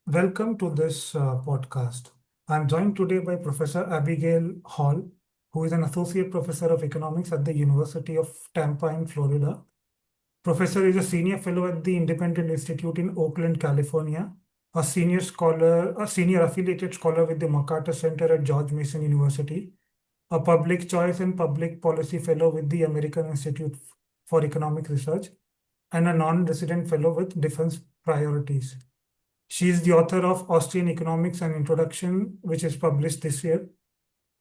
Welcome to this podcast. I'm joined today by Professor Abigail Hall, who is an associate professor of economics at the University of Tampa in Florida. Professor is a senior fellow at the Independent Institute in Oakland, California, a senior affiliated scholar with the MacArthur Center at George Mason University, a public choice and public policy fellow with the American Institute for Economic Research, and a non-resident fellow with defense priorities. She is the author of Austrian Economics and Introduction, which is published this year.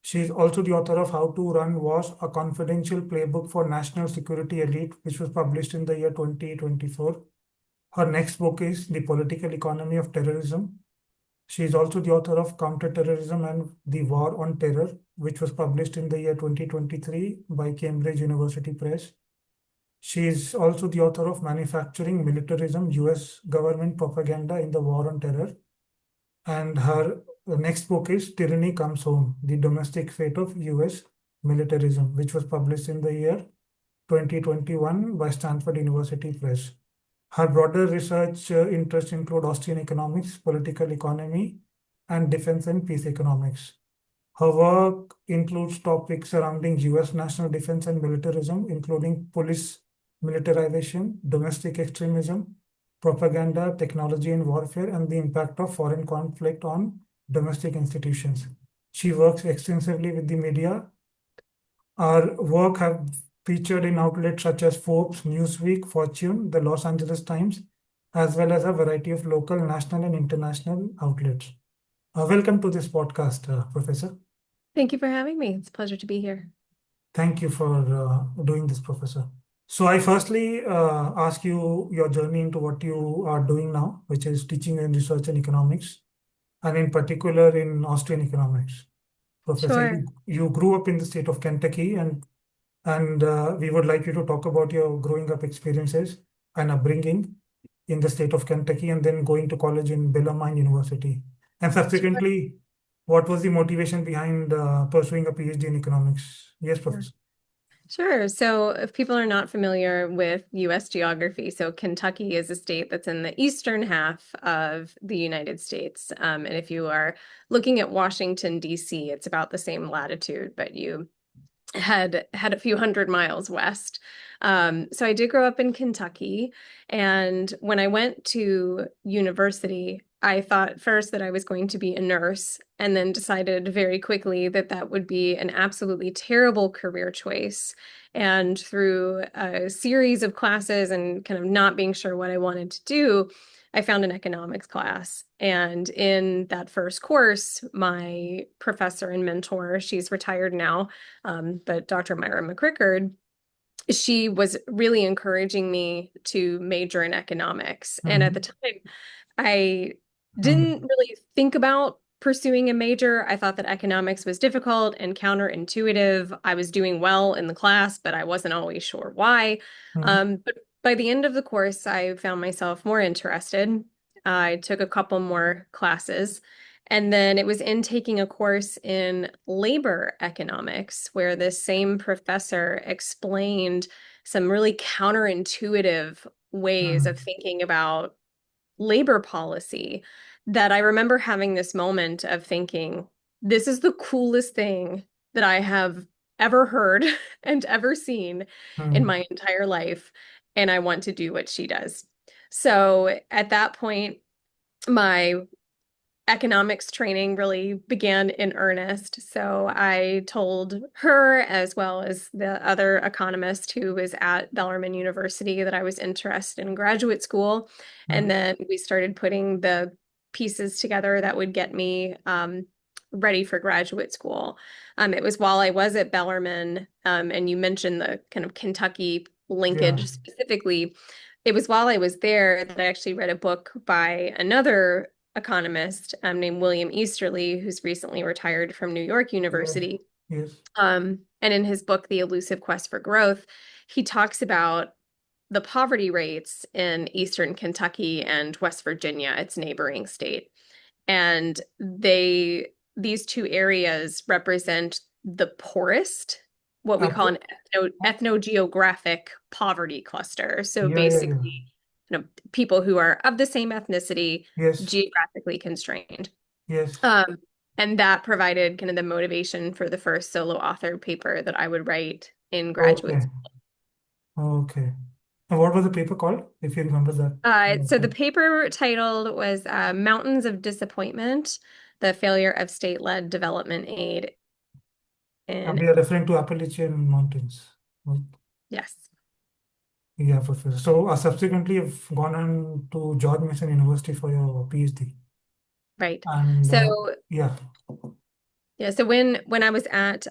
She is also the author of How to Run Wars, a confidential playbook for national security elite, which was published in the year 2024. Her next book is The Political Economy of Terrorism. She is also the author of Counterterrorism and the War on Terror, which was published in the year 2023 by Cambridge University Press. She is also the author of Manufacturing Militarism, US Government Propaganda in the War on Terror. And her next book is Tyranny Comes Home, The Domestic Fate of US Militarism, which was published in the year 2021 by Stanford University Press. Her broader research interests include Austrian economics, political economy, and defense and peace economics. Her work includes topics surrounding US national defense and militarism, including police militarization, domestic extremism, propaganda, technology and warfare, and the impact of foreign conflict on domestic institutions. She works extensively with the media. Our work have featured in outlets such as Forbes, Newsweek, Fortune, the Los Angeles Times, as well as a variety of local, national, and international outlets. Welcome to this podcast, Professor. Thank you for having me. It's a pleasure to be here. Thank you for doing this, Professor. So I firstly ask you your journey into what you are doing now, which is teaching in research and economics, and in particular in Austrian economics. Professor, Sure. you grew up in the state of Kentucky, and we would like you to talk about your growing up experiences and upbringing in the state of Kentucky, and then going to college in Bellarmine University. And subsequently, what was the motivation behind pursuing a PhD in economics? Yes, Professor. Sure. So if people are not familiar with US geography, so Kentucky is a state that's in the eastern half of the United States. And if you are looking at Washington, D.C., it's about the same latitude, but you had a few hundred miles west. So I did grow up in Kentucky. And when I went to university, I thought first that I was going to be a nurse, and then decided very quickly that that would be an absolutely terrible career choice. And through a series of classes and kind of not being sure what I wanted to do, I found an economics class. And in that first course, my professor and mentor, she's retired now, but Dr. Myra McCrickard, she was really encouraging me to major in economics. And at the time, I didn't really think about pursuing a major. I thought that economics was difficult and counterintuitive. I was doing well in the class, but I wasn't always sure why. But by the end of the course, I found myself more interested. I took a couple more classes, and then it was in taking a course in labor economics where this same professor explained some really counterintuitive ways of thinking about labor policy that I remember having this moment of thinking, this is the coolest thing that I have ever heard and ever seen in my entire life, and I want to do what she does. So at that point, my economics training really began in earnest. So I told her, as well as the other economist who was at Bellarmine University, that I was interested in graduate school. And then we started putting the pieces together that would get me ready for graduate school. It was while I was at Bellarmine, and you mentioned the kind of Kentucky linkage specifically. It was while I was there that I actually read a book by another economist named William Easterly, who's recently retired from New York University. Yes. And in his book, The Elusive Quest for Growth, he talks about the poverty rates in Eastern Kentucky and West Virginia, its neighboring state. And these two areas represent the poorest what we call Apple? an ethnogeographic poverty cluster. So Yeah, yeah, yeah. basically, people who are of the same ethnicity, Yes, geographically constrained. yes. Um, and that provided kind of the motivation for the first solo author paper that I would write in graduate Okay, school. okay. And what was the paper called, if you remember that? So the Okay. paper titled was Mountains of Disappointment, the Failure of State-Led Development Aid in, We are referring to Appalachian Mountains. Right? yes, Yeah, Professor. So subsequently, you've gone on to George Mason University for your PhD. right. And So yeah, yeah, so when I was at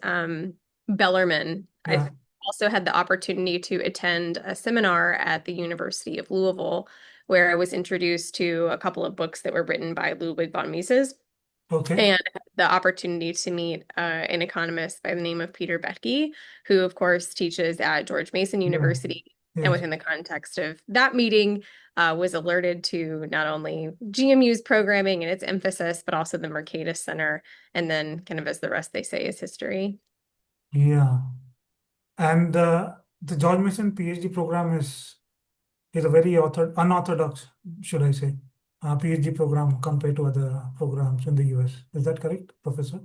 Bellarmine, I yeah. also had the opportunity to attend a seminar at the University of Louisville, where I was introduced to a couple of books that were written by Ludwig von Mises, Okay. and the opportunity to meet an economist by the name of Peter Boettke, who, of course, teaches at George Mason Yeah. University. And Yes. within the context of that meeting, was alerted to not only GMU's programming and its emphasis, but also the Mercatus Center. And then, kind of as the rest they say, is history. Yeah. And the George Mason PhD program is a very unorthodox, should I say, PhD program compared to other programs in the US. Is that correct, Professor?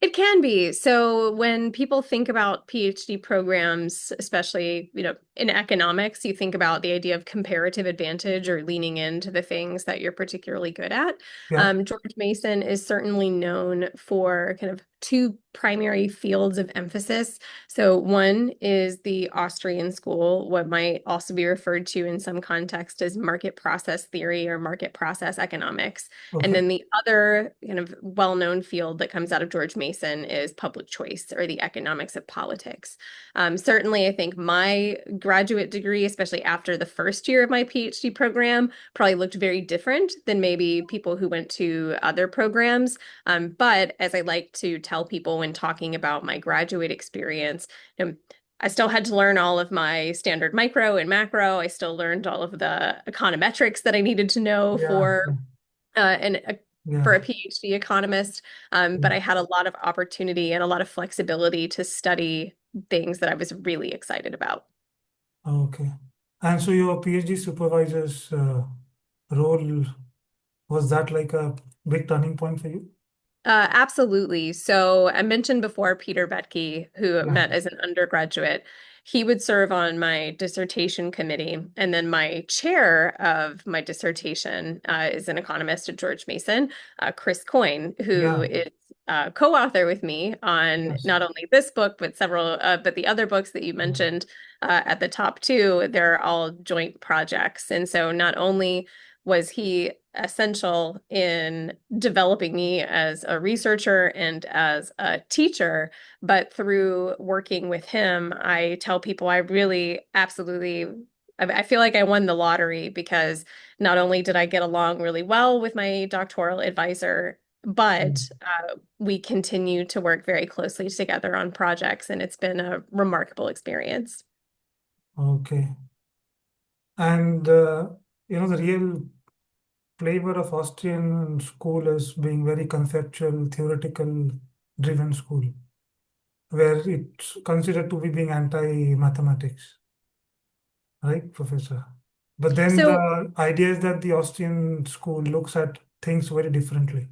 It can be. So when people think about PhD programs, especially, in economics, you think about the idea of comparative advantage or leaning into the things that you're particularly good at. Yeah. George Mason is certainly known for kind of two primary fields of emphasis. So one is the Austrian school, what might also be referred to in some context as market process theory or market process economics. And Okay. then the other kind of well-known field that comes out of George Mason is public choice or the economics of politics. Certainly, I think my graduate degree, especially after the first year of my PhD program, probably looked very different than maybe people who went to other programs. But as I like to tell people when talking about my graduate experience, I still had to learn all of my standard micro and macro. I still learned all of the econometrics that I needed to know Yeah. and Yeah. for a PhD economist. But I had a lot of opportunity and a lot of flexibility to study things that I was really excited about. Okay. And so your PhD supervisor's role, was that like a big turning point for you? Absolutely. So I mentioned before Peter Boettke, who Yeah. met as an undergraduate. He would serve on my dissertation committee, and then my chair of my dissertation is an economist at George Mason, Chris Coyne, who Yeah. is co-author with me on Yes. not only this book but several, but the other books that you Yeah. mentioned at the top too. They're all joint projects, and so not only was he essential in developing me as a researcher and as a teacher. But through working with him, I tell people I really absolutely, I feel like I won the lottery because not only did I get along really well with my doctoral advisor, but we continue to work very closely together on projects, and it's been a remarkable experience. Okay. And the real flavor of Austrian school is being very conceptual, theoretical driven school, where it's considered to be being anti-mathematics, right, Professor? But then So the idea is that the Austrian school looks at things very differently,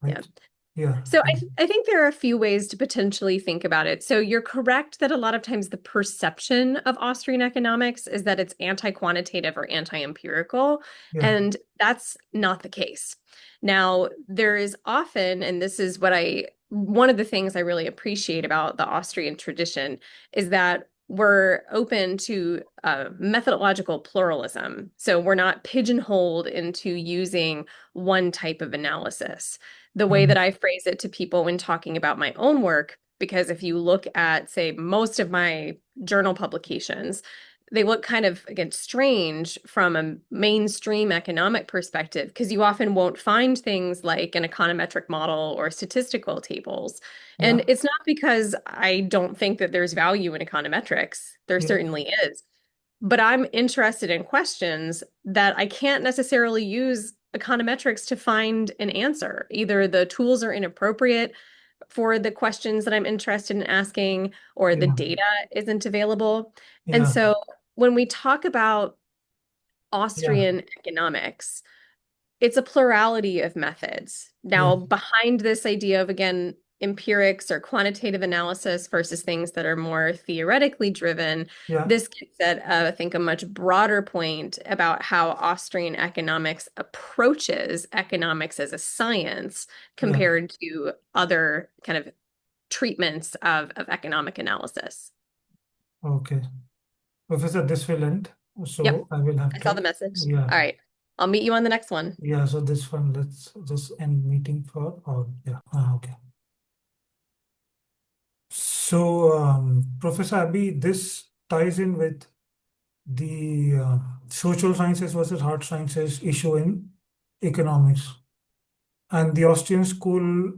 yeah. right? Yeah. So I think there are a few ways to potentially think about it. So you're correct that a lot of times the perception of Austrian economics is that it's anti-quantitative or anti-empirical, Yeah. and that's not the case. Now, there is often, and this is one of the things I really appreciate about the Austrian tradition is that we're open to methodological pluralism. So we're not pigeonholed into using one type of analysis. The way Mm. that I phrase it to people when talking about my own work, because if you look at, say, most of my journal publications, they look kind of, again, strange from a mainstream economic perspective, because you often won't find things like an econometric model or statistical tables. And Yeah. it's not because I don't think that there's value in econometrics. There Yes. certainly is. But I'm interested in questions that I can't necessarily use econometrics to find an answer. Either the tools are inappropriate for the questions that I'm interested in asking, or the Yeah. data isn't available. And Yeah. so when we talk about Yeah. Austrian economics, it's a plurality of methods. Yeah. Now, behind this idea of, again, empirics or quantitative analysis versus things that are more theoretically driven, Yeah. this gets at, I think, a much broader point about how Austrian economics approaches economics as a science Yeah. compared to other kind of treatments of economic analysis. Okay. Professor, this will end. Yep, So I will have I saw the to, message. yeah. All right, I'll meet you on the next one. Yeah. So this one, let's just end meeting for all. Yeah. Okay. So, Professor Abby, this ties in with the social sciences versus hard sciences issue in economics. And the Austrian school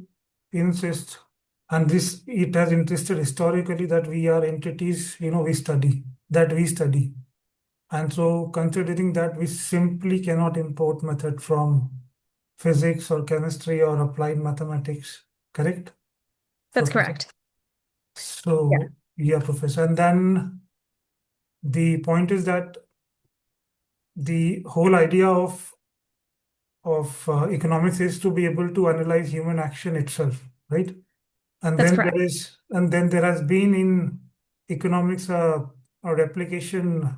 insists, and this it has insisted historically that we are entities, we study. And so considering that we simply cannot import method from physics or chemistry or applied mathematics, correct, That's Professor? correct. Yeah, So, yeah, Professor. And then the point is that the whole idea of economics is to be able to analyze human action itself, right? that's correct. And then there has been in economics a replication,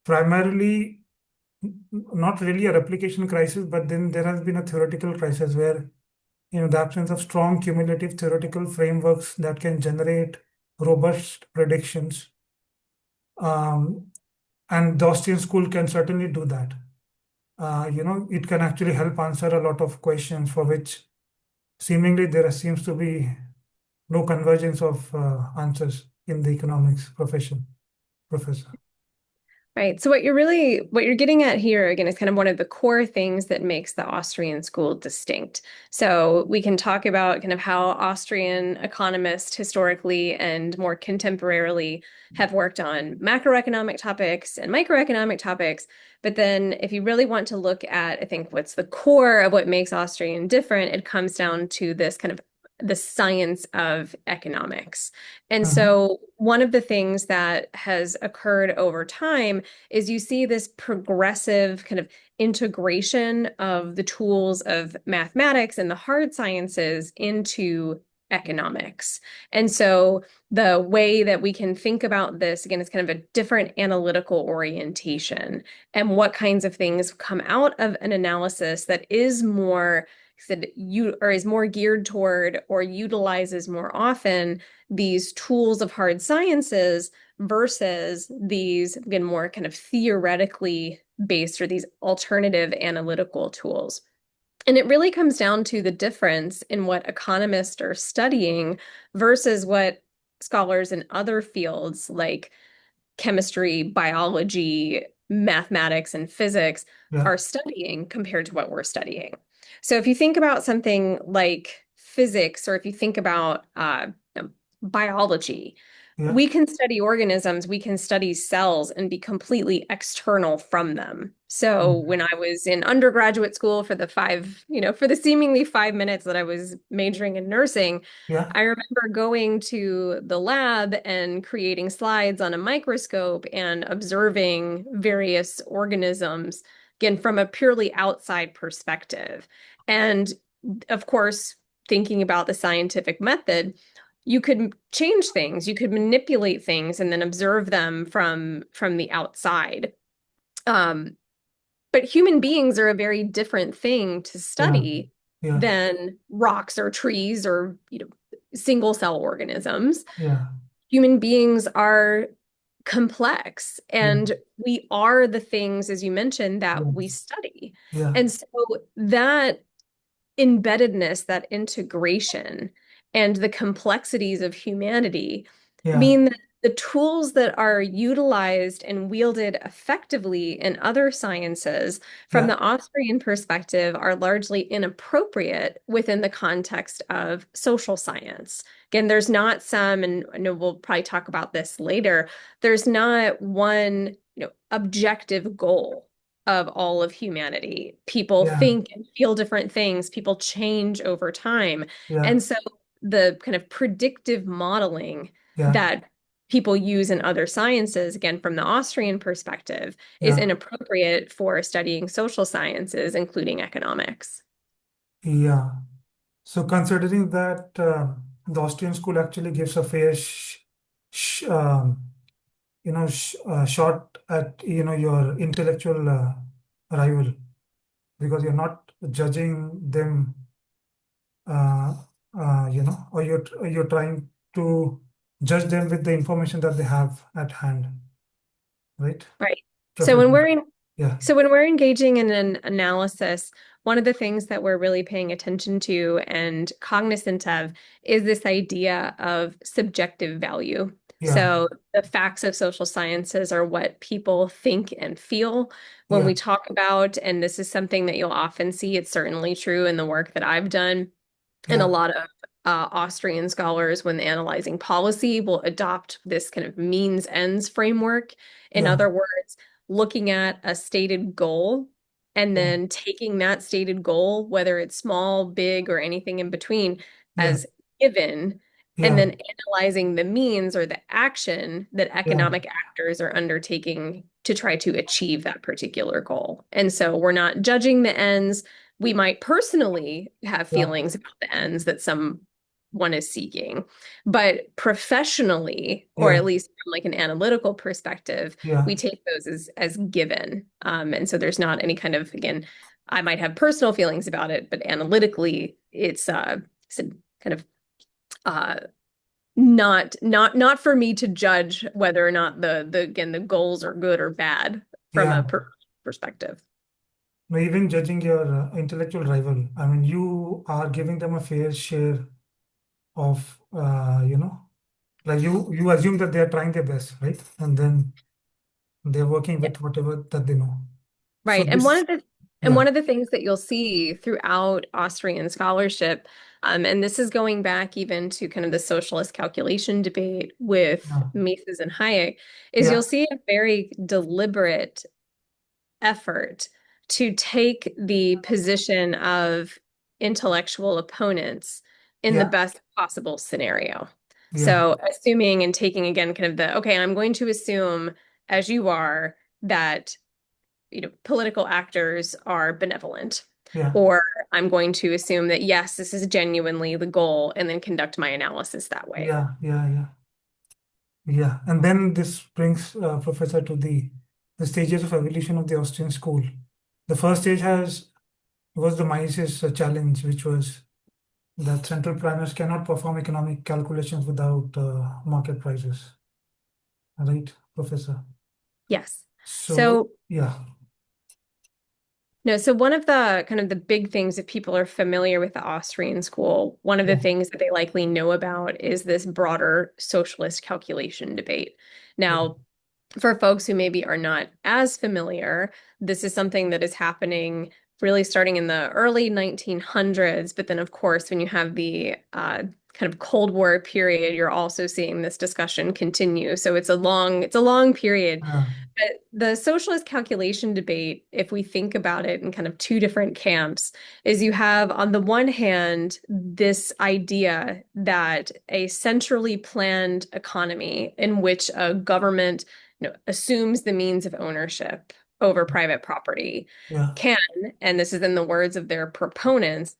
primarily not really a replication crisis, but then there has been a theoretical crisis where the absence of strong cumulative theoretical frameworks that can generate robust predictions. Um, and the Austrian school can certainly do that. It can actually help answer a lot of questions for which seemingly there seems to be no convergence of answers in the economics profession, Professor. Right. So what you're getting at here again is kind of one of the core things that makes the Austrian school distinct. So we can talk about kind of how Austrian economists historically and more contemporarily have worked on macroeconomic topics and microeconomic topics. But then if you really want to look at, I think, what's the core of what makes Austrian different, it comes down to this kind of the science of economics. And Mhm. so one of the things that has occurred over time is you see this progressive kind of integration of the tools of mathematics and the hard sciences into economics. And so the way that we can think about this, again, is kind of a different analytical orientation and what kinds of things come out of an analysis that is more said you or is more geared toward or utilizes more often these tools of hard sciences versus these, again, more kind of theoretically based or these alternative analytical tools. And it really comes down to the difference in what economists are studying versus what scholars in other fields like chemistry, biology, mathematics, and physics Yeah, are studying compared to what we're studying. So if you think about something like physics, or if you think about biology, yeah, we can study organisms, we can study cells and be completely external from them. So okay. when I was in undergraduate school for the for the seemingly 5 minutes that I was majoring in nursing, Yeah, I remember going to the lab and creating slides on a microscope and observing various organisms, again, from a purely outside perspective. And of course, thinking about the scientific method, you could change things, you could manipulate things and then observe them from the outside. Um, but human beings are a very different thing to yeah, study yeah, than rocks or trees or, single cell organisms. yeah, Human beings are complex yeah, and we are the things, as you mentioned, that we yes, study. yeah, And so that embeddedness, that integration, and the complexities of humanity yeah, mean that the tools that are utilized and wielded effectively in other sciences, from yeah, the Austrian perspective, are largely inappropriate within the context of social science. Again, there's not some, and I know we'll probably talk about this later, there's not one, objective goal of all of humanity. People yeah, think and feel different things, people change over time. yeah, And so the kind of predictive modeling Yeah. that people use in other sciences, again, from the Austrian perspective, is Yeah. inappropriate for studying social sciences, including economics. Yeah. So considering that the Austrian school actually gives a fair sh shot at your intellectual rival, because you're not judging them, uh, or you're trying to judge them with the information that they have at hand, right? Right. So when Preferably. we're in, Yeah. so when we're engaging in an analysis, one of the things that we're really paying attention to and cognizant of is this idea of subjective value. Yeah. So the facts of social sciences are what people think and feel when Yeah. we talk about, and this is something that you'll often see. It's certainly true in the work that I've done. And a Yeah. lot of Austrian scholars, when analyzing policy, will adopt this kind of means ends framework. In Yeah. other words, looking at a stated goal and Yeah. then taking that stated goal, whether it's small, big, or anything in between, Yeah. as given, and Yeah. then analyzing the means or the action that Yeah. economic actors are undertaking to try to achieve that particular goal. And so we're not judging the ends. We might personally have Yeah. feelings about the ends that someone is seeking, but professionally, or Yeah. at least from like an analytical perspective, Yeah. we take those as given. And so there's not any kind of, again, I might have personal feelings about it, but analytically, it's a kind of uh, not for me to judge whether or not the again the goals are good or bad from a Yeah. perspective. No, even judging your intellectual rival, I mean, you are giving them a fair share of, like you assume that they are trying their best, right? And then they're working with whatever that they know. So Right. And one this, of the and yeah, one of the things that you'll see throughout Austrian scholarship, and this is going back even to kind of the socialist calculation debate with yeah, Mises and Hayek, is yeah, you'll see a very deliberate effort to take the position of intellectual opponents in the yeah, best possible scenario. yeah, So assuming and taking again kind of the, okay, I'm going to assume as you are that political actors are benevolent. yeah, Or I'm going to assume that, yes, this is genuinely the goal and then conduct my analysis that way. yeah, yeah, yeah, yeah. And then this brings Professor to the stages of evolution of the Austrian school. The first stage has was the Mises challenge, which was that central planners cannot perform economic calculations without market prices. Right, Professor? Yes. So, So yeah, no, so one of the kind of the big things, if people are familiar with the Austrian school, one of the yeah, things that they likely know about is this broader socialist calculation debate. yeah, Now, for folks who maybe are not as familiar, this is something that is happening really starting in the early 1900s. But then, of course, when you have the kind of Cold War period, you're also seeing this discussion continue. So it's a long period. yeah, But the socialist calculation debate, if we think about it in kind of two different camps, is you have on the one hand this idea that a centrally planned economy in which a government assumes the means of ownership over private property yeah, can, and this is in the words of their proponents,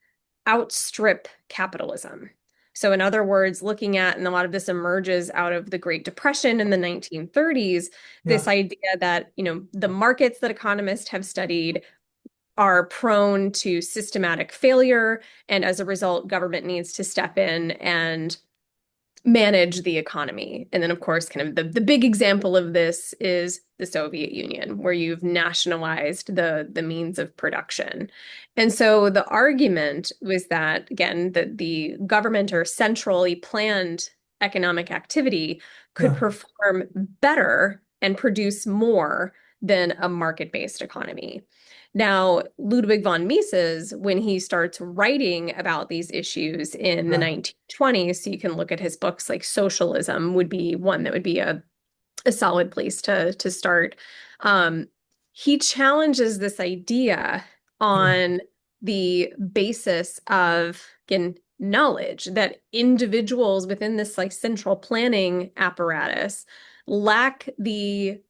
outstrip capitalism. So, in other words, looking at, and a lot of this emerges out of the Great Depression in the 1930s, yeah, this idea that, the markets that economists have studied are prone to systematic failure, and as a result, government needs to step in and manage the economy. And then, of course, kind of the big example of this is the Soviet Union, where you've nationalized the means of production. And so the argument was that, again, that the government or centrally planned economic activity could yeah, perform better and produce more than a market-based economy. Now, Ludwig von Mises, when he starts writing about these issues in the yeah, 1920s, so you can look at his books like Socialism would be one that would be a solid place to start. Um, he challenges this idea yeah, on the basis of, again, knowledge, that individuals within this like central planning apparatus lack the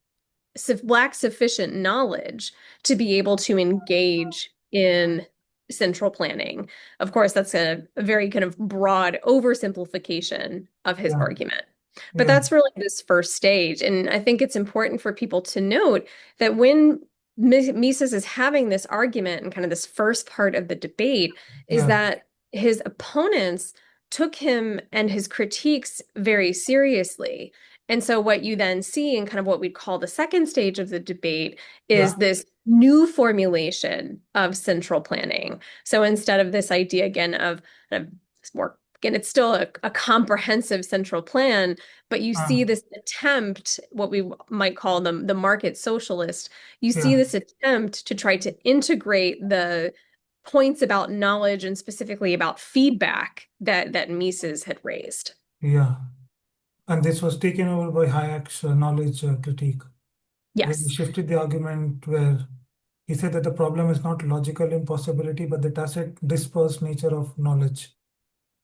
lack sufficient knowledge to be able to engage in central planning. Of course, that's a very kind of broad oversimplification of his Yeah. argument. But Yeah. that's really this first stage. And I think it's important for people to note that when Mises is having this argument and kind of this first part of the debate, is Yeah. that his opponents took him and his critiques very seriously. And so what you then see in kind of what we'd call the second stage of the debate is Yeah. this new formulation of central planning. So instead of this idea again of more, again, it's still a comprehensive central plan, but you see Uh, this attempt, what we might call the market socialist, you see yeah. this attempt to try to integrate the points about knowledge and specifically about feedback that Mises had raised. Yeah. And this was taken over by Hayek's knowledge critique, where he Yes, shifted the argument where he said that the problem is not logical impossibility, but the tacit dispersed nature of knowledge.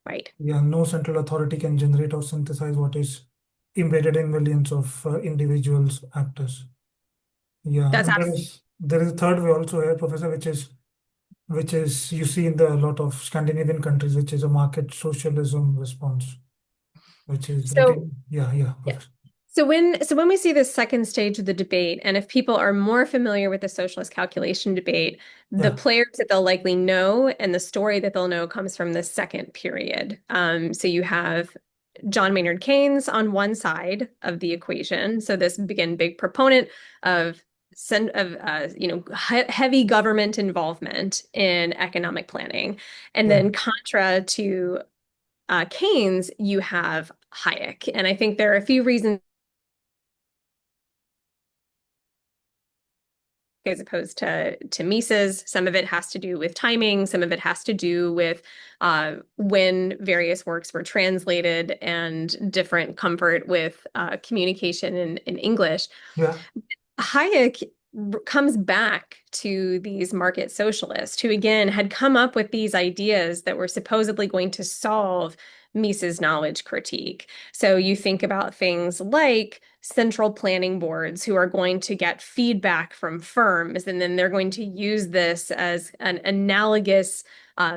right. Yeah, no central authority can generate or synthesize what is embedded in millions of individuals, actors. Yeah, That's and absolutely there is a third way also here, Professor, which is you see in the a lot of Scandinavian countries, which is a market socialism response, which is so. written. Yeah, yeah, Yeah. Professor. So when we see this second stage of the debate, and if people are more familiar with the socialist calculation debate, the Yeah, players that they'll likely know and the story that they'll know comes from the second period. So you have John Maynard Keynes on one side of the equation. So this again, big proponent of heavy government involvement in economic planning, and yeah, then contra to Keynes, you have Hayek, and I think there are a few reasons as opposed to Mises. Some of it has to do with timing. Some of it has to do with when various works were translated and different comfort with communication in English. yeah, Hayek comes back to these market socialists who, again, had come up with these ideas that were supposedly going to solve Mises' knowledge critique. So you think about things like central planning boards who are going to get feedback from firms, and then they're going to use this as an analogous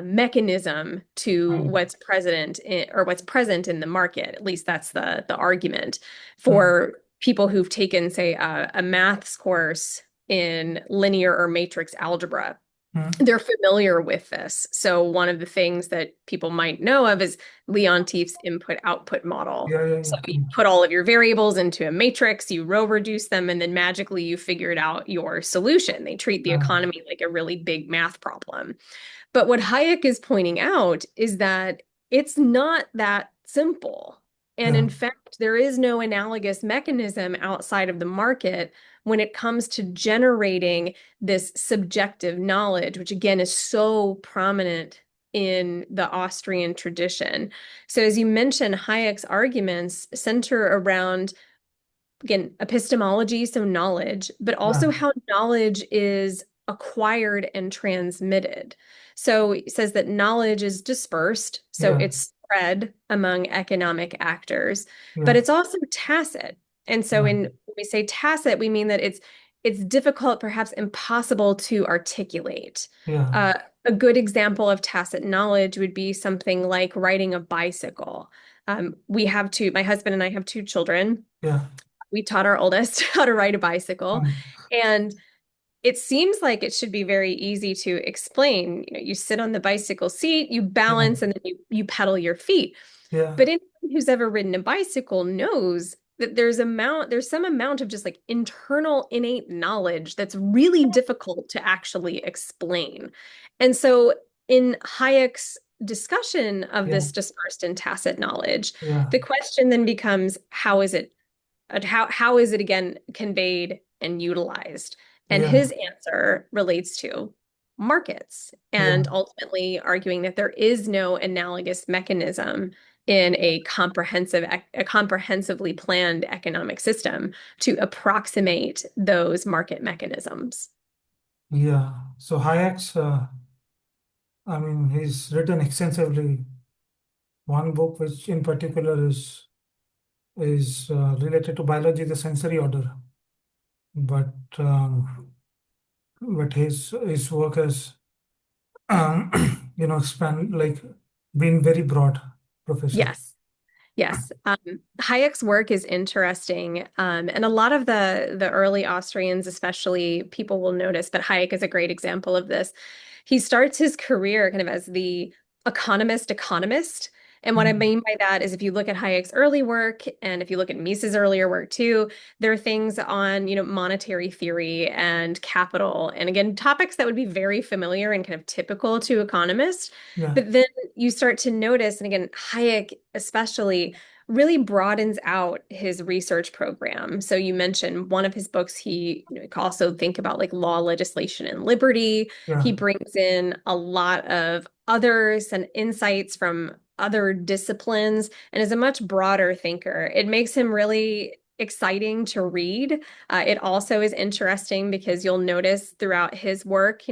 mechanism to mm, what's present in the market. At least that's the argument mm, for people who've taken, say, a maths course in linear or matrix algebra. mm, They're familiar with this. So one of the things that people might know of is Leontief's input-output model. yeah, yeah, So yeah, you put all of your variables into a matrix, you row reduce them, and then magically you figured out your solution. They treat the mm, economy like a really big math problem. But what Hayek is pointing out is that it's not that simple. And yeah, in fact, there is no analogous mechanism outside of the market when it comes to generating this subjective knowledge, which again is so prominent in the Austrian tradition. So, as you mentioned, Hayek's arguments center around, again, epistemology, so knowledge, but also yeah, how knowledge is acquired and transmitted. So it says that knowledge is dispersed, so yeah, it's spread among economic actors, but yeah, it's also tacit. And so yeah, when we say tacit, we mean that it's difficult, perhaps impossible to articulate. yeah, Uh, a good example of tacit knowledge would be something like riding a bicycle. My husband and I have two children. yeah, We taught our oldest how to ride a bicycle. mm, And it seems like it should be very easy to explain. You sit on the bicycle seat, you yeah, balance, and then you pedal your feet. yeah, But anyone who's ever ridden a bicycle knows that there's some amount of just like internal innate knowledge that's really difficult to actually explain. And so in Hayek's discussion of yeah, this dispersed and tacit knowledge, yeah, the question then becomes how is it again conveyed and utilized? And yeah, his answer relates to markets yeah, and ultimately arguing that there is no analogous mechanism in a comprehensively planned economic system to approximate those market mechanisms. yeah. So Hayek's, I mean, he's written extensively One book which in particular is related to biology, the sensory order, but his work has um, span like been very broad, Professor. Yes. Yes, Hayek's work is interesting, and a lot of the early Austrians, especially, people will notice. But Hayek is a great example of this. He starts his career kind of as the economist, and what I Mm, mean by that is if you look at Hayek's early work, and if you look at Mises' earlier work too, there are things on monetary theory and capital, and again topics that would be very familiar and kind of typical to economists. yeah, But then you start to notice, and again, Hayek especially really broadens out his research program. So you mentioned one of his books, he can also think about like law, legislation, and liberty. yeah, He brings in a lot of others and insights from other disciplines and is a much broader thinker. It makes him really exciting to read. It also is interesting because you'll notice throughout his work,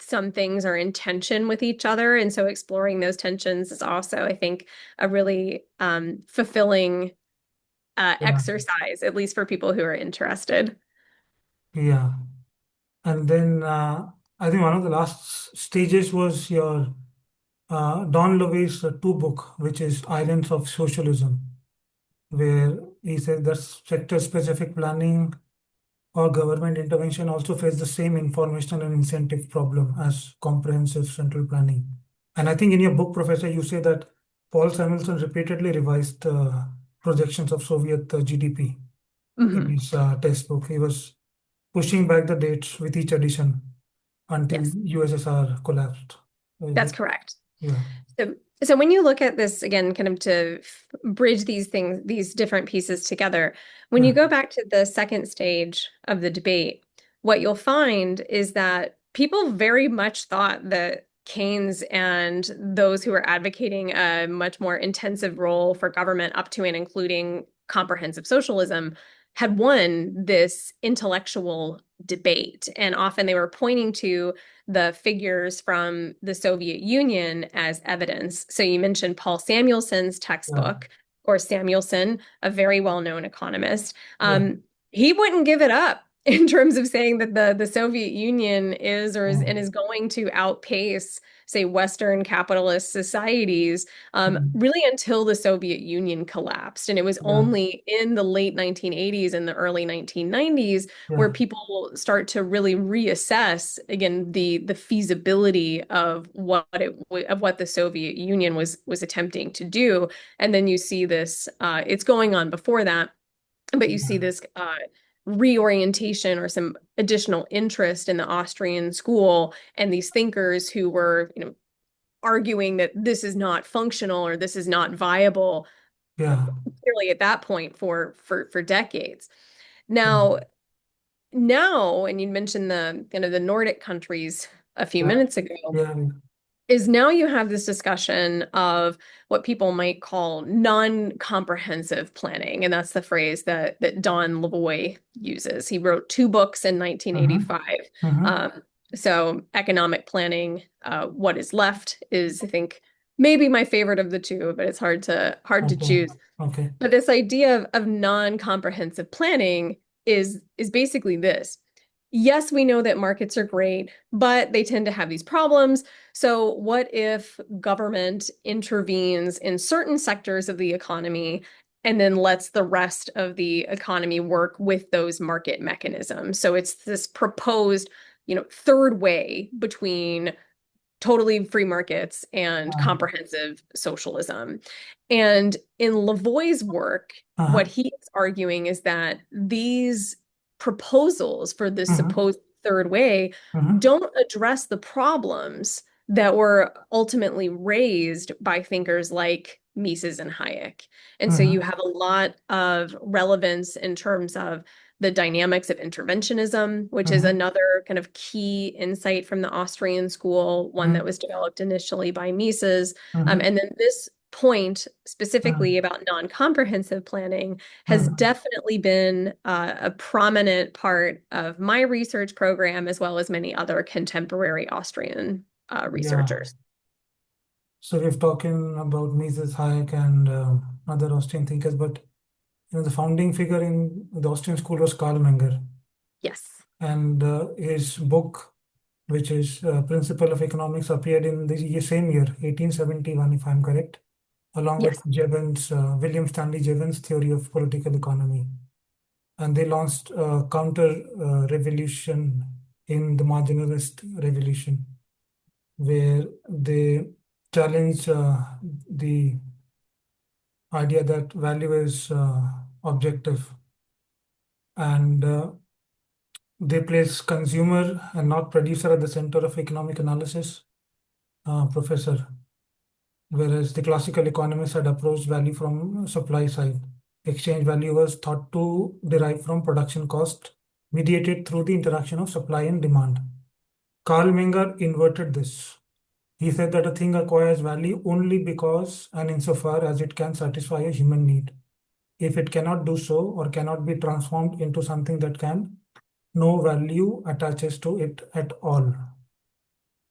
some things are in tension with each other. And so exploring those tensions is also, I think, a really fulfilling yeah, exercise, at least for people who are interested. yeah. And then I think one of the last stages was your Don Lavey's two book, which is Islands of Socialism, where he said that sector-specific planning or government intervention also face the same information and incentive problem as comprehensive central planning. And I think in your book, Professor, you say that Paul Samuelson repeatedly revised projections of Soviet GDP in Hmm. his textbook. He was pushing back the dates with each edition until Yes, USSR collapsed. Is that's it? correct. Yeah, So when you look at this again, kind of to bridge these things, these different pieces together, when you yeah, go back to the second stage of the debate, what you'll find is that people very much thought that Keynes and those who were advocating a much more intensive role for government up to and including comprehensive socialism had won this intellectual debate. And often they were pointing to the figures from the Soviet Union as evidence. So you mentioned Paul Samuelson's yeah, textbook, or Samuelson, a very well-known economist. yeah, He wouldn't give it up in terms of saying that the Soviet Union is or is and mm, is going to outpace, say, Western capitalist societies, mm, really until the Soviet Union collapsed. And it was yeah, only in the late 1980s and the early 1990s where yeah, people start to really reassess again the feasibility of what the Soviet Union was attempting to do, and then you see this it's going on before that, but you see yeah, this reorientation or some additional interest in the Austrian school and these thinkers who were arguing that this is not functional or this is not viable yeah, clearly at that point for decades. yeah, Now, and you mentioned the kind of the Nordic countries a few yeah, minutes ago, yeah, is now you have this discussion of what people might call non-comprehensive planning. And that's the phrase that Don Lavoie uses. He wrote two books in mm-hmm, 1985. mm-hmm, Um, so economic planning, what is left is, I think, maybe my favorite of the two, but it's hard to okay, choose. okay, But this idea of non-comprehensive planning is basically this. Yes, we know that markets are great, but they tend to have these problems. So what if government intervenes in certain sectors of the economy and then lets the rest of the economy work with those market mechanisms? So it's this proposed, third way between totally free markets and uh, comprehensive socialism. And in Lavoie's work, what uh-huh, he is arguing is that these proposals for this mm-hmm, supposed third way mm-hmm, don't address the problems that were ultimately raised by thinkers like Mises and Hayek. And so you mm-hmm, have a lot of relevance in terms of the dynamics of interventionism, which is mm-hmm, another kind of key insight from the Austrian school, one that mm-hmm, was developed initially by Mises. mm-hmm, And then this point mm-hmm, specifically about non-comprehensive planning has mm-hmm, definitely been a prominent part of my research program, as well as many other contemporary Austrian yeah. researchers. So we've talking about Mises, Hayek, and other Austrian thinkers, but the founding figure in the Austrian school was Carl Menger, Yes. and his book, which is Principle of Economics, appeared in the same year, 1871, if I'm correct, along with Yes. Jevons, William Stanley Jevons' theory of political economy. And they launched a counter revolution in the marginalist revolution, where they challenged the idea that value is objective, and they place consumer and not producer at the center of economic analysis, professor, whereas the classical economists had approached value from supply side. Exchange value was thought to derive from production cost mediated through the interaction of supply and demand. Carl Menger inverted this. He said that a thing acquires value only because and insofar as it can satisfy a human need. If it cannot do so or cannot be transformed into something that can, no value attaches to it at all.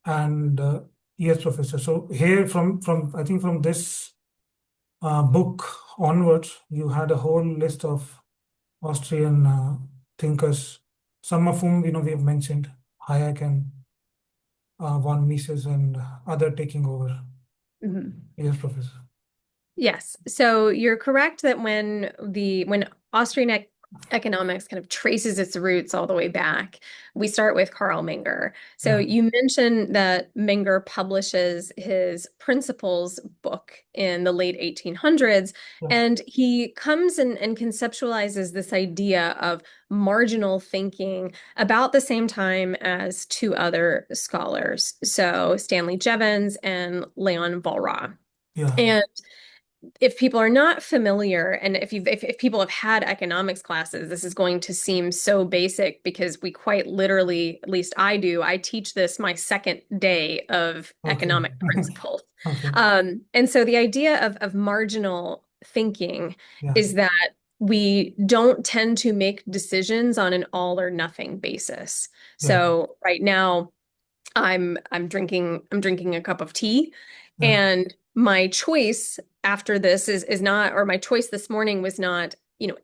And yes, professor. So here, from I think from this book onwards, you had a whole list of Austrian thinkers, some of whom we have mentioned, Hayek and von Mises and other taking over. Mhm. Yes, professor. Yes. So you're correct that when Austrian economics kind of traces its roots all the way back, we start with Carl Menger. So Yeah, you mentioned that Menger publishes his Principles book in the late 1800s, yeah, and he comes and conceptualizes this idea of marginal thinking about the same time as two other scholars, so Stanley Jevons and Leon Walras. yeah. And if people are not familiar, and if people have had economics classes, this is going to seem so basic because we quite literally, at least I do, I teach this my second day of Okay. economic principles. Okay. And so the idea of marginal thinking Yeah, is that we don't tend to make decisions on an all or nothing basis. yeah, So right now, I'm drinking a cup of tea, yeah. and my choice after this is not, or my choice this morning was not,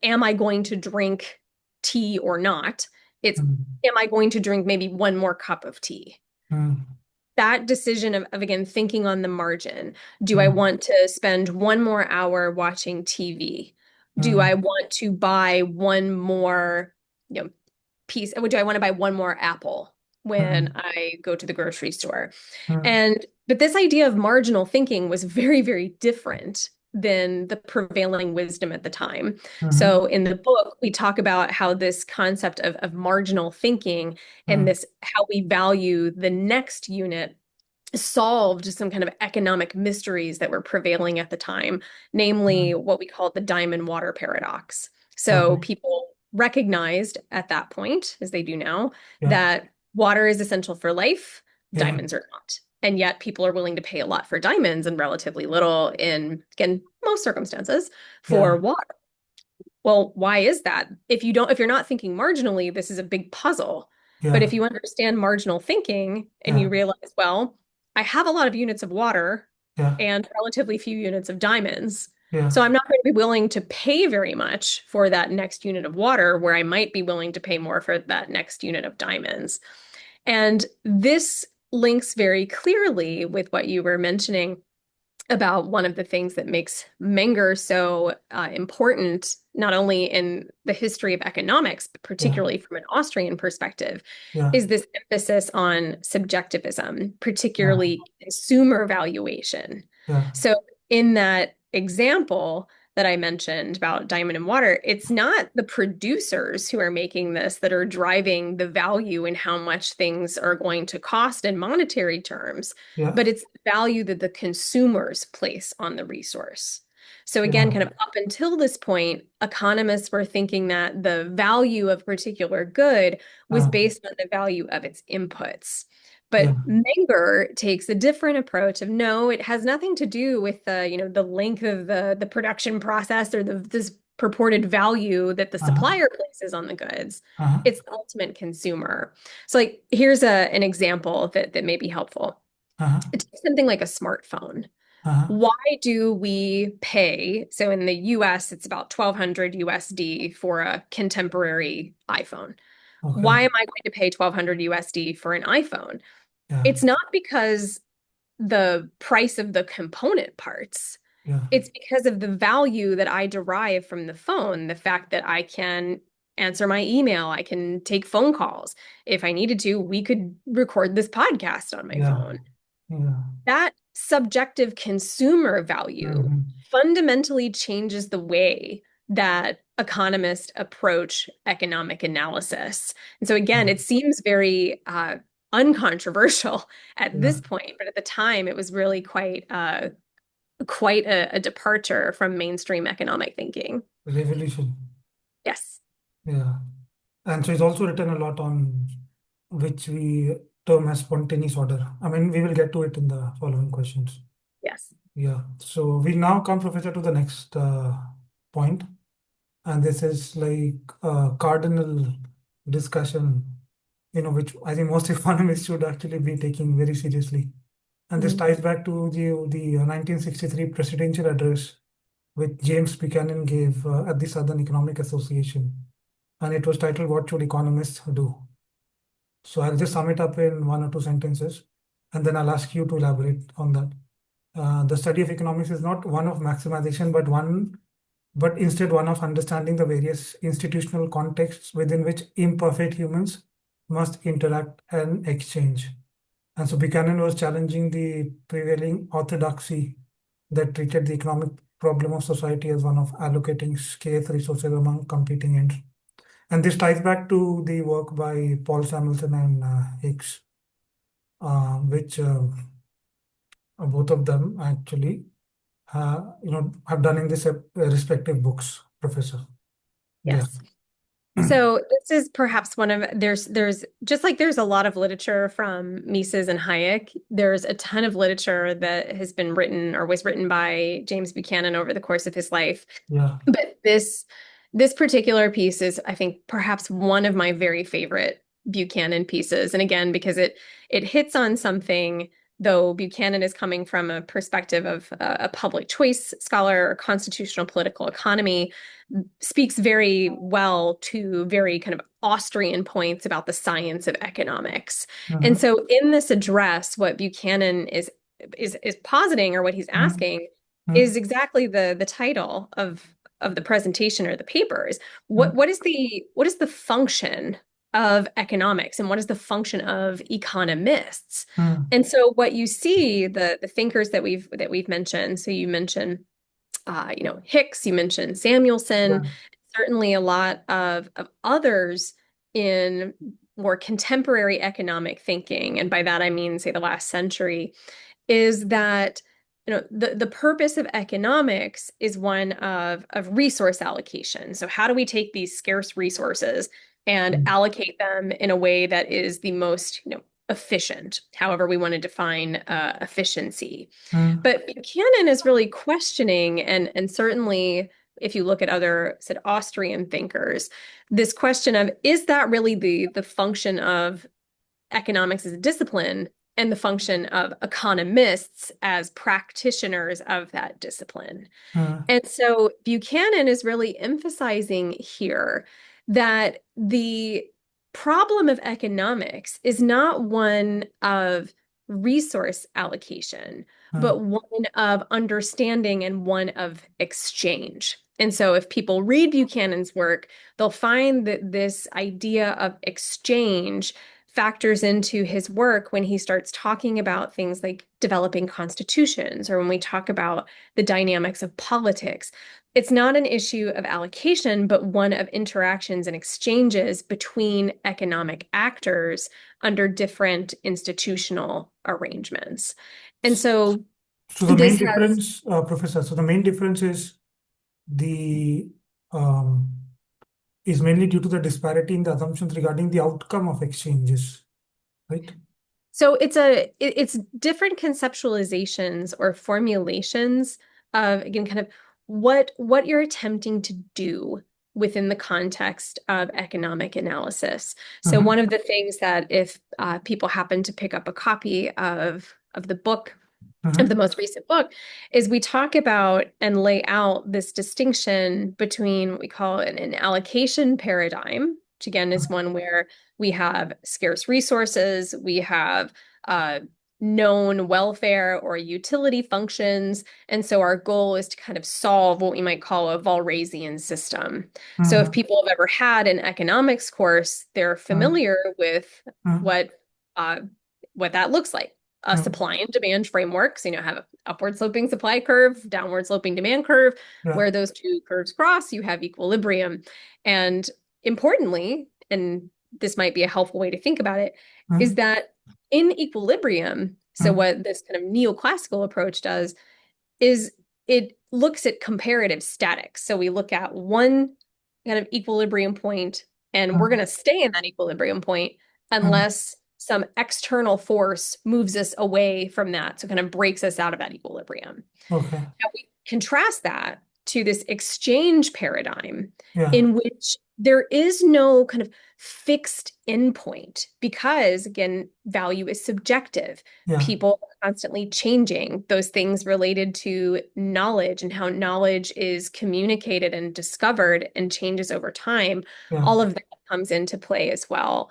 am I going to drink tea or not? It's, Mm, am I going to drink maybe one more cup of tea? mm, That decision of again thinking on the margin. Do I mm, want to spend one more hour watching TV? Do I mm, want to buy one more, you know, piece? Do I want to buy one more apple when mm, I go to the grocery store? mm, But this idea of marginal thinking was very, very different than the prevailing wisdom at the time. mhm, So in the book, we talk about how this concept of marginal thinking and mm, this how we value the next unit solved some kind of economic mysteries that were prevailing at the time, namely mm. what we call the diamond water paradox. So Okay. people recognized at that point, as they do now, Yeah, that water is essential for life, yeah, diamonds are not. And yet people are willing to pay a lot for diamonds and relatively little in, again, most circumstances for yeah, water. Well, why is that? If you're not thinking marginally, this is a big puzzle. But yeah, if you understand marginal thinking and yeah, you realize, well, I have a lot of units of water yeah, and relatively few units of diamonds. yeah, So I'm not going to be willing to pay very much for that next unit of water, where I might be willing to pay more for that next unit of diamonds. And this links very clearly with what you were mentioning about one of the things that makes Menger so important, not only in the history of economics, but yeah, particularly from an Austrian perspective, yeah, is this emphasis on subjectivism, yeah, particularly consumer valuation. yeah, So, in that example that I mentioned about diamond and water, it's not the producers who are making this that are driving the value in how much things are going to cost in monetary terms, yeah, but it's the value that the consumers place on the resource. So again, yeah, kind of up until this point, economists were thinking that the value of a particular good was based on the value of its inputs. yeah, But Menger takes a different approach of no, it has nothing to do with the length of the production process or this purported value that the uh-huh, supplier places on the goods. uh-huh, It's the ultimate consumer. So like here's an example that may be helpful. Uh-huh. Take something like a smartphone. Uh-huh. Why do we pay? So in the US, it's about 1200 USD for a contemporary iPhone. Okay. Why am I going to pay 1200 USD for an iPhone? Yeah. It's not because the price of the component parts. Yeah. It's because of the value that I derive from the phone, the fact that I can answer my email, I can take phone calls. If I needed to, we could record this podcast on my Yeah. phone. Yeah. That subjective consumer value Mm-hmm. fundamentally changes the way that economists approach economic analysis. And so, again, it seems very uncontroversial at Yeah. this point, but at the time, it was really quite a departure from mainstream economic thinking. Revolution. Yes, Yeah. And so he's also written a lot on which we term as spontaneous order. I mean, we will get to it in the following questions. yes, Yeah. So we now come, Professor, to the next point. And this is like a cardinal discussion, which I think most economists should actually be taking very seriously. And this mhm, ties back to the 1963 presidential address which James Buchanan gave at the Southern Economic Association. And it was titled, What Should Economists Do? So I'll just sum it up in one or two sentences, and then I'll ask you to elaborate on that. The study of economics is not one of maximization, but instead one of understanding the various institutional contexts within which imperfect humans must interact and exchange. And so Buchanan was challenging the prevailing orthodoxy that treated the economic problem of society as one of allocating scarce resources among competing ends. And this ties back to the work by Paul Samuelson and Hicks, which both of them actually have done in this respective books, Professor. Yeah. yes. So this is perhaps one of there's just like there's a lot of literature from Mises and Hayek. There's a ton of literature that has been written or was written by James Buchanan over the course of his life. Yeah. But this particular piece is, I think, perhaps one of my very favorite Buchanan pieces. And again, because it hits on something, though Buchanan is coming from a perspective of a public choice scholar or constitutional political economy, speaks very well to very kind of Austrian points about the science of economics. And Mhm. so in this address, what Buchanan is positing, or what he's Mhm. asking, is Mhm. exactly the title of the presentation or the papers. Mhm. What is the function of economics, and what is the function of economists? Mhm. And so what you see, the thinkers that we've mentioned, so you mentioned Hicks, you mentioned Samuelson, Yeah. certainly a lot of others in more contemporary economic thinking, and by that I mean, say, the last century, is that the purpose of economics is one of resource allocation. So how do we take these scarce resources and Mhm. allocate them in a way that is the most efficient, however we want to define efficiency. Mhm. But Buchanan is really questioning, and certainly if you look at other said Austrian thinkers, this question of, is that really the function of economics as a discipline and the function of economists as practitioners of that discipline? Mhm. And so Buchanan is really emphasizing here that the problem of economics is not one of resource allocation, but Mhm. one of understanding and one of exchange. And so if people read Buchanan's work, they'll find that this idea of exchange factors into his work when he starts talking about things like developing constitutions, or when we talk about the dynamics of politics. It's not an issue of allocation, but one of interactions and exchanges between economic actors under different institutional arrangements. And so So the main this has, difference, Professor, so the main difference the um, is mainly due to the disparity in the assumptions regarding the outcome of exchanges, right? so it's different conceptualizations or formulations of, again, kind of what you're attempting to do within the context of economic analysis. So Mm-hmm. one of the things that, if people happen to pick up a copy of of the book, of the Mm-hmm. most recent book, is we talk about and lay out this distinction between what we call an allocation paradigm, which again is one where we have scarce resources, we have known welfare or utility functions, and so our goal is to kind of solve what we might call a Walrasian system. So if Mm-hmm. people have ever had an economics course, they're familiar with Mm-hmm. what uh, what that looks like. A Mm-hmm. supply and demand frameworks, have an upward sloping supply curve, downward sloping demand curve. Yeah. Where those two curves cross, you have equilibrium. And importantly, and this might be a helpful way to think about it, is Mm-hmm. that in equilibrium, so Mm-hmm. what this kind of neoclassical approach does is it looks at comparative statics. So we look at one kind of equilibrium point, and we're going to stay in that equilibrium point Mm-hmm. unless some external force moves us away from that. So kind of breaks us out of that equilibrium. Okay. Now we contrast that to this exchange paradigm Yeah. in which there is no kind of fixed endpoint because, again, value is subjective. Yeah. People are constantly changing those things related to knowledge and how knowledge is communicated and discovered and changes over time. Yeah. All of that comes into play as well.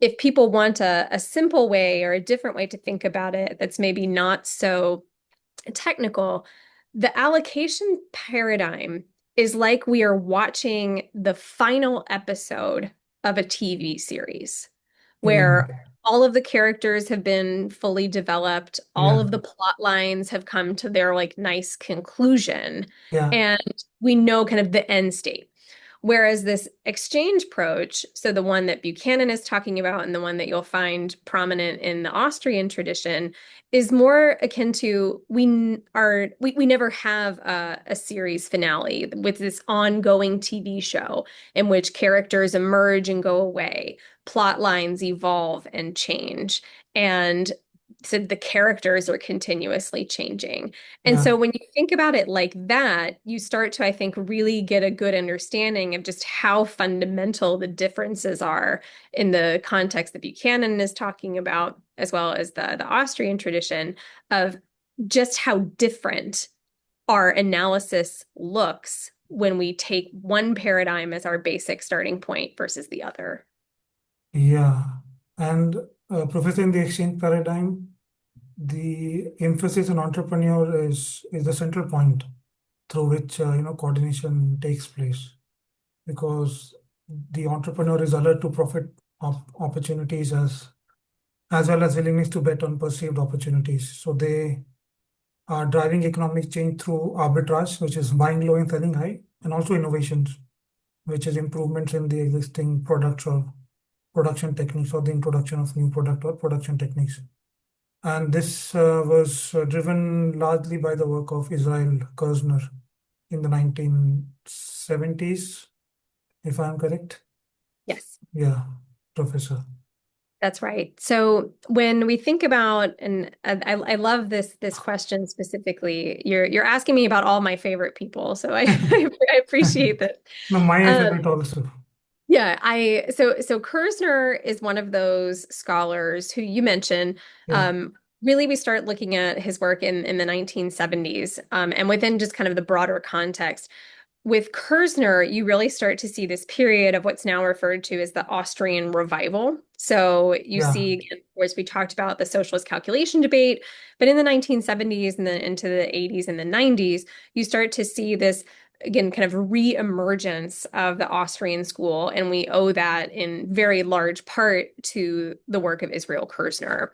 If people want a simple way or a different way to think about it that's maybe not so technical, the allocation paradigm is like we are watching the final episode of a TV series Yeah. where all of the characters have been fully developed, all Yeah. of the plot lines have come to their like nice conclusion, Yeah. and we know kind of the end state. Whereas this exchange approach, so the one that Buchanan is talking about and the one that you'll find prominent in the Austrian tradition, is more akin to we never have a series finale with this ongoing TV show in which characters emerge and go away, plot lines evolve and change, and so the characters are continuously changing. And Yeah. so when you think about it like that, you start to, I think, really get a good understanding of just how fundamental the differences are in the context that Buchanan is talking about, as well as the Austrian tradition of just how different our analysis looks when we take one paradigm as our basic starting point versus the other. Yeah. And Professor, in the exchange paradigm, the emphasis on entrepreneur is the central point through which coordination takes place, because the entrepreneur is alert to profit opportunities as well as willingness to bet on perceived opportunities. So they are driving economic change through arbitrage, which is buying low and selling high, and also innovations, which is improvements in the existing products or production techniques, or the introduction of new product or production techniques. And this was driven largely by the work of Israel Kirzner in the 1970s, if I'm correct. Yes. Yeah, Professor. That's right. So when we think about, and I love this question specifically. You're asking me about all my favorite people, so I appreciate that. No, my Um, favorite also. yeah, so Kirzner is one of those scholars who you mentioned. Yeah, Really, we start looking at his work in the 1970s, and within just kind of the broader context. With Kirzner, you really start to see this period of what's now referred to as the Austrian revival. So you yeah, see, again, of course, we talked about the socialist calculation debate, but in the 1970s and then into the 80s and the 90s, you start to see this, again, kind of re-emergence of the Austrian school. And we owe that in very large part to the work of Israel Kirzner.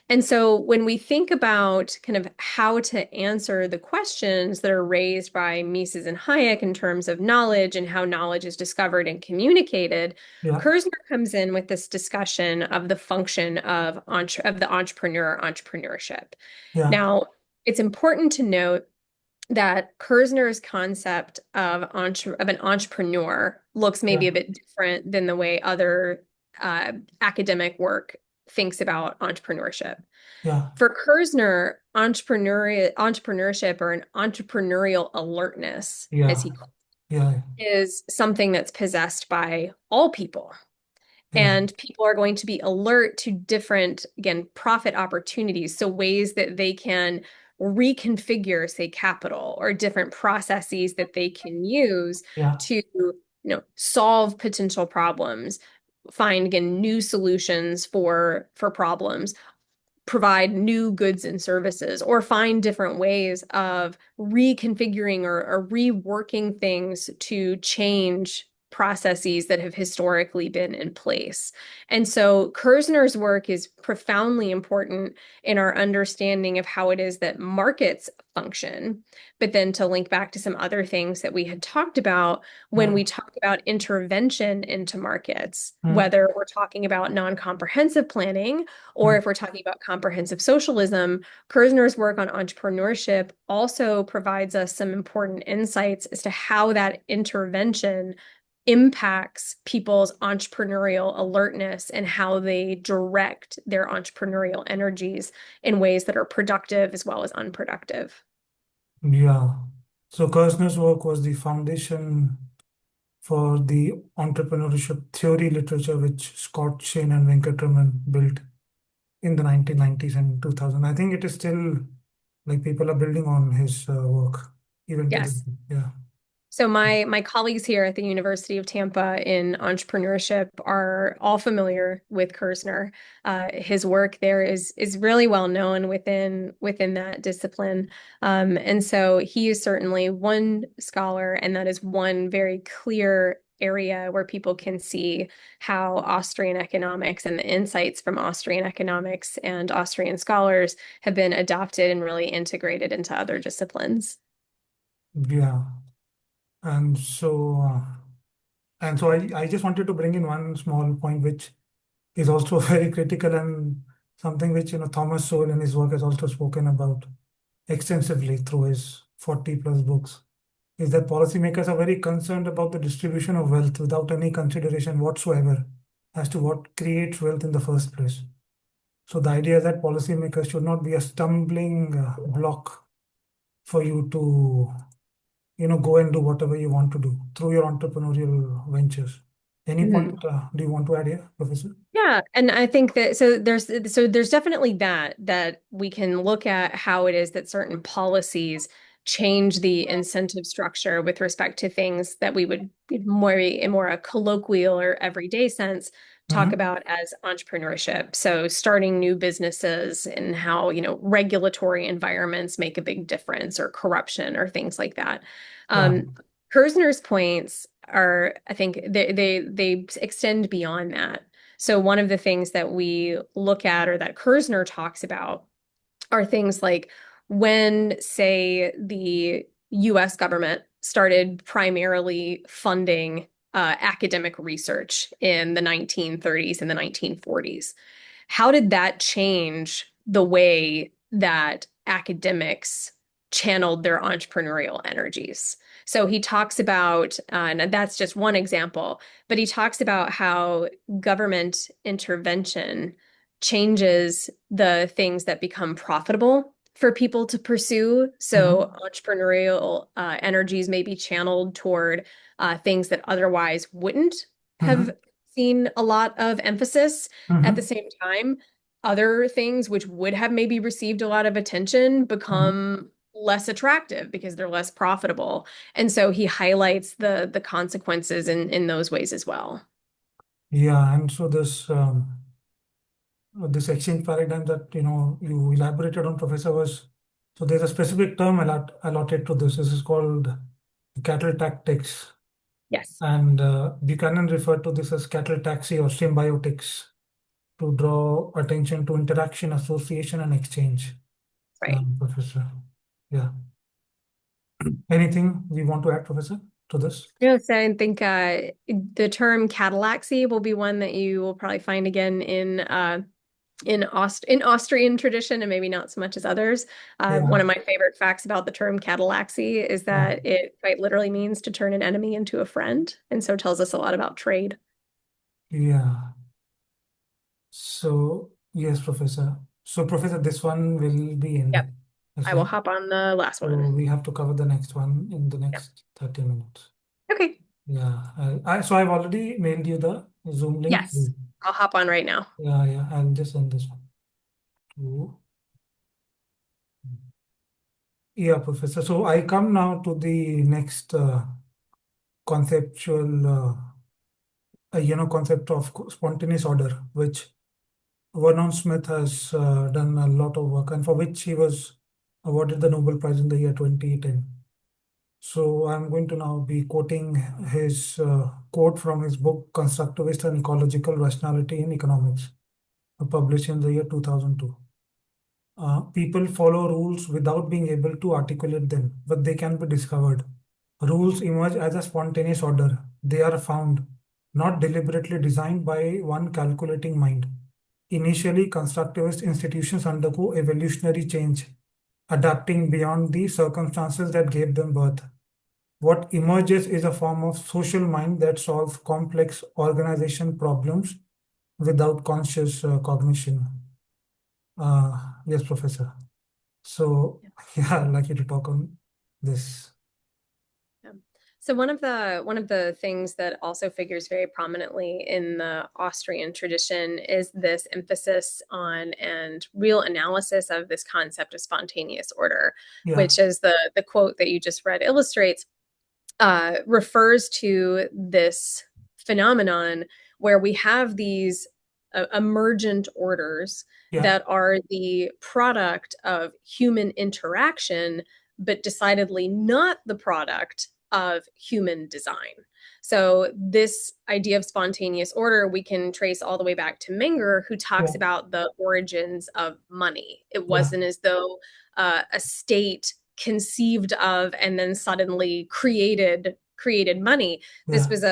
And so when we think about kind of how to answer the questions that are raised by Mises and Hayek in terms of knowledge and how knowledge is discovered and communicated, yeah, Kirzner comes in with this discussion of the function of the entrepreneurship. yeah, Now, it's important to note that Kirzner's concept of an entrepreneur looks maybe a yeah, bit different than the way other academic work thinks about entrepreneurship. yeah, For Kirzner, entrepreneurship or an entrepreneurial alertness, as yeah, he calls yeah, it, is something that's possessed by all people. Yeah. And people are going to be alert to different, again, profit opportunities. So ways that they can reconfigure, say, capital or different processes that they can use Yeah. to, solve potential problems, find again new solutions for problems, provide new goods and services, or find different ways of reconfiguring or reworking things to change processes that have historically been in place. And so Kirzner's work is profoundly important in our understanding of how it is that markets function. But then to link back to some other things that we had talked about when we Mm, talk about intervention into markets, mm, whether we're talking about non-comprehensive planning or mm. if we're talking about comprehensive socialism, Kirzner's work on entrepreneurship also provides us some important insights as to how that intervention impacts people's entrepreneurial alertness and how they direct their entrepreneurial energies in ways that are productive as well as unproductive. Yeah. So Kirzner's work was the foundation for the entrepreneurship theory literature, which Scott Shane and Venkatraman built in the 1990s and 2000. I think it is still like people are building on his work even today. Yes. Yeah. So my colleagues here at the University of Tampa in entrepreneurship are all familiar with Kirzner. His work there is really well known within that discipline, and so he is certainly one scholar, and that is one very clear area where people can see how Austrian economics and the insights from Austrian economics and Austrian scholars have been adopted and really integrated into other disciplines. Yeah. And so, I just wanted to bring in one small point, which is also very critical and something which, Thomas Sowell in his work has also spoken about extensively through his 40 plus books, is that policymakers are very concerned about the distribution of wealth without any consideration whatsoever as to what creates wealth in the first place. So the idea is that policymakers should not be a stumbling block for you to, go and do whatever you want to do through your entrepreneurial ventures. Any point do you want to add here, Professor? Yeah, and I think that so there's definitely that we can look at how it is that certain policies change the incentive structure with respect to things that we would more in more a colloquial or everyday sense talk Mm-hmm. about as entrepreneurship. So starting new businesses and how, regulatory environments make a big difference or corruption or things like that. Yeah. Um, Kirzner's points are, I think they extend beyond that. So one of the things that we look at or that Kirzner talks about are things like when, say, the US government started primarily funding academic research in the 1930s and the 1940s. How did that change the way that academics channeled their entrepreneurial energies? So he talks about, and that's just one example, but he talks about how government intervention changes the things that become profitable for people to pursue. So Mm-hmm. entrepreneurial energies may be channeled toward things that otherwise wouldn't have Mm-hmm. seen a lot of emphasis. At the Mm-hmm. same time, other things which would have maybe received a lot of attention Mm-hmm. become less attractive because they're less profitable. And so he highlights the consequences in those ways as well. Yeah, and so this exchange paradigm that you elaborated on, Professor, was so there's a specific term allotted to this. This is called cattle tactics, Yes, and Buchanan referred to this as cattle taxi or symbiotics to draw attention to interaction, association, and exchange. right. Professor, yeah. Anything we want to add, Professor, to this? Yes, I think the term Cadillacsy will be one that you will probably find again in Austrian tradition and maybe not so much as others. One Yeah, of my favorite facts about the term Cadillacsy is yeah, that it quite literally means to turn an enemy into a friend, and so tells us a lot about trade. yeah. So yes, Professor. So, Professor, this one will be Yep. ending as I will well. hop on the last So one. we have to cover the next one in the Yep. next 30 minutes. Okay. Yeah. So I've already mailed you the Zoom link. Yes, I'll hop on right now. Yeah, yeah. I'll just send this one to. Yeah, Professor. So I come now to the next conceptual, concept of spontaneous order, which Vernon Smith has done a lot of work, and for which he was awarded the Nobel Prize in the year 2010. So I'm going to now be quoting his quote from his book Constructivist and Ecological Rationality in Economics, published in the year 2002. People follow rules without being able to articulate them, but they can be discovered. Rules emerge as a spontaneous order. They are found, not deliberately designed by one calculating mind. Initially, constructivist institutions undergo evolutionary change, adapting beyond the circumstances that gave them birth. What emerges is a form of social mind that solves complex organization problems without conscious cognition. Yes, Professor. So, yeah, I'd like you to talk on this. Yeah. So one of the things that also figures very prominently in the Austrian tradition is this emphasis on and real analysis of this concept of spontaneous order, Yeah, which, as the quote that you just read illustrates, refers to this phenomenon where we have these emergent orders yeah, that are the product of human interaction, but decidedly not the product of human design. So, this idea of spontaneous order we can trace all the way back to Menger, who talks yeah, about the origins of money. It yeah, wasn't as though a state conceived of and then suddenly created money. This yeah, was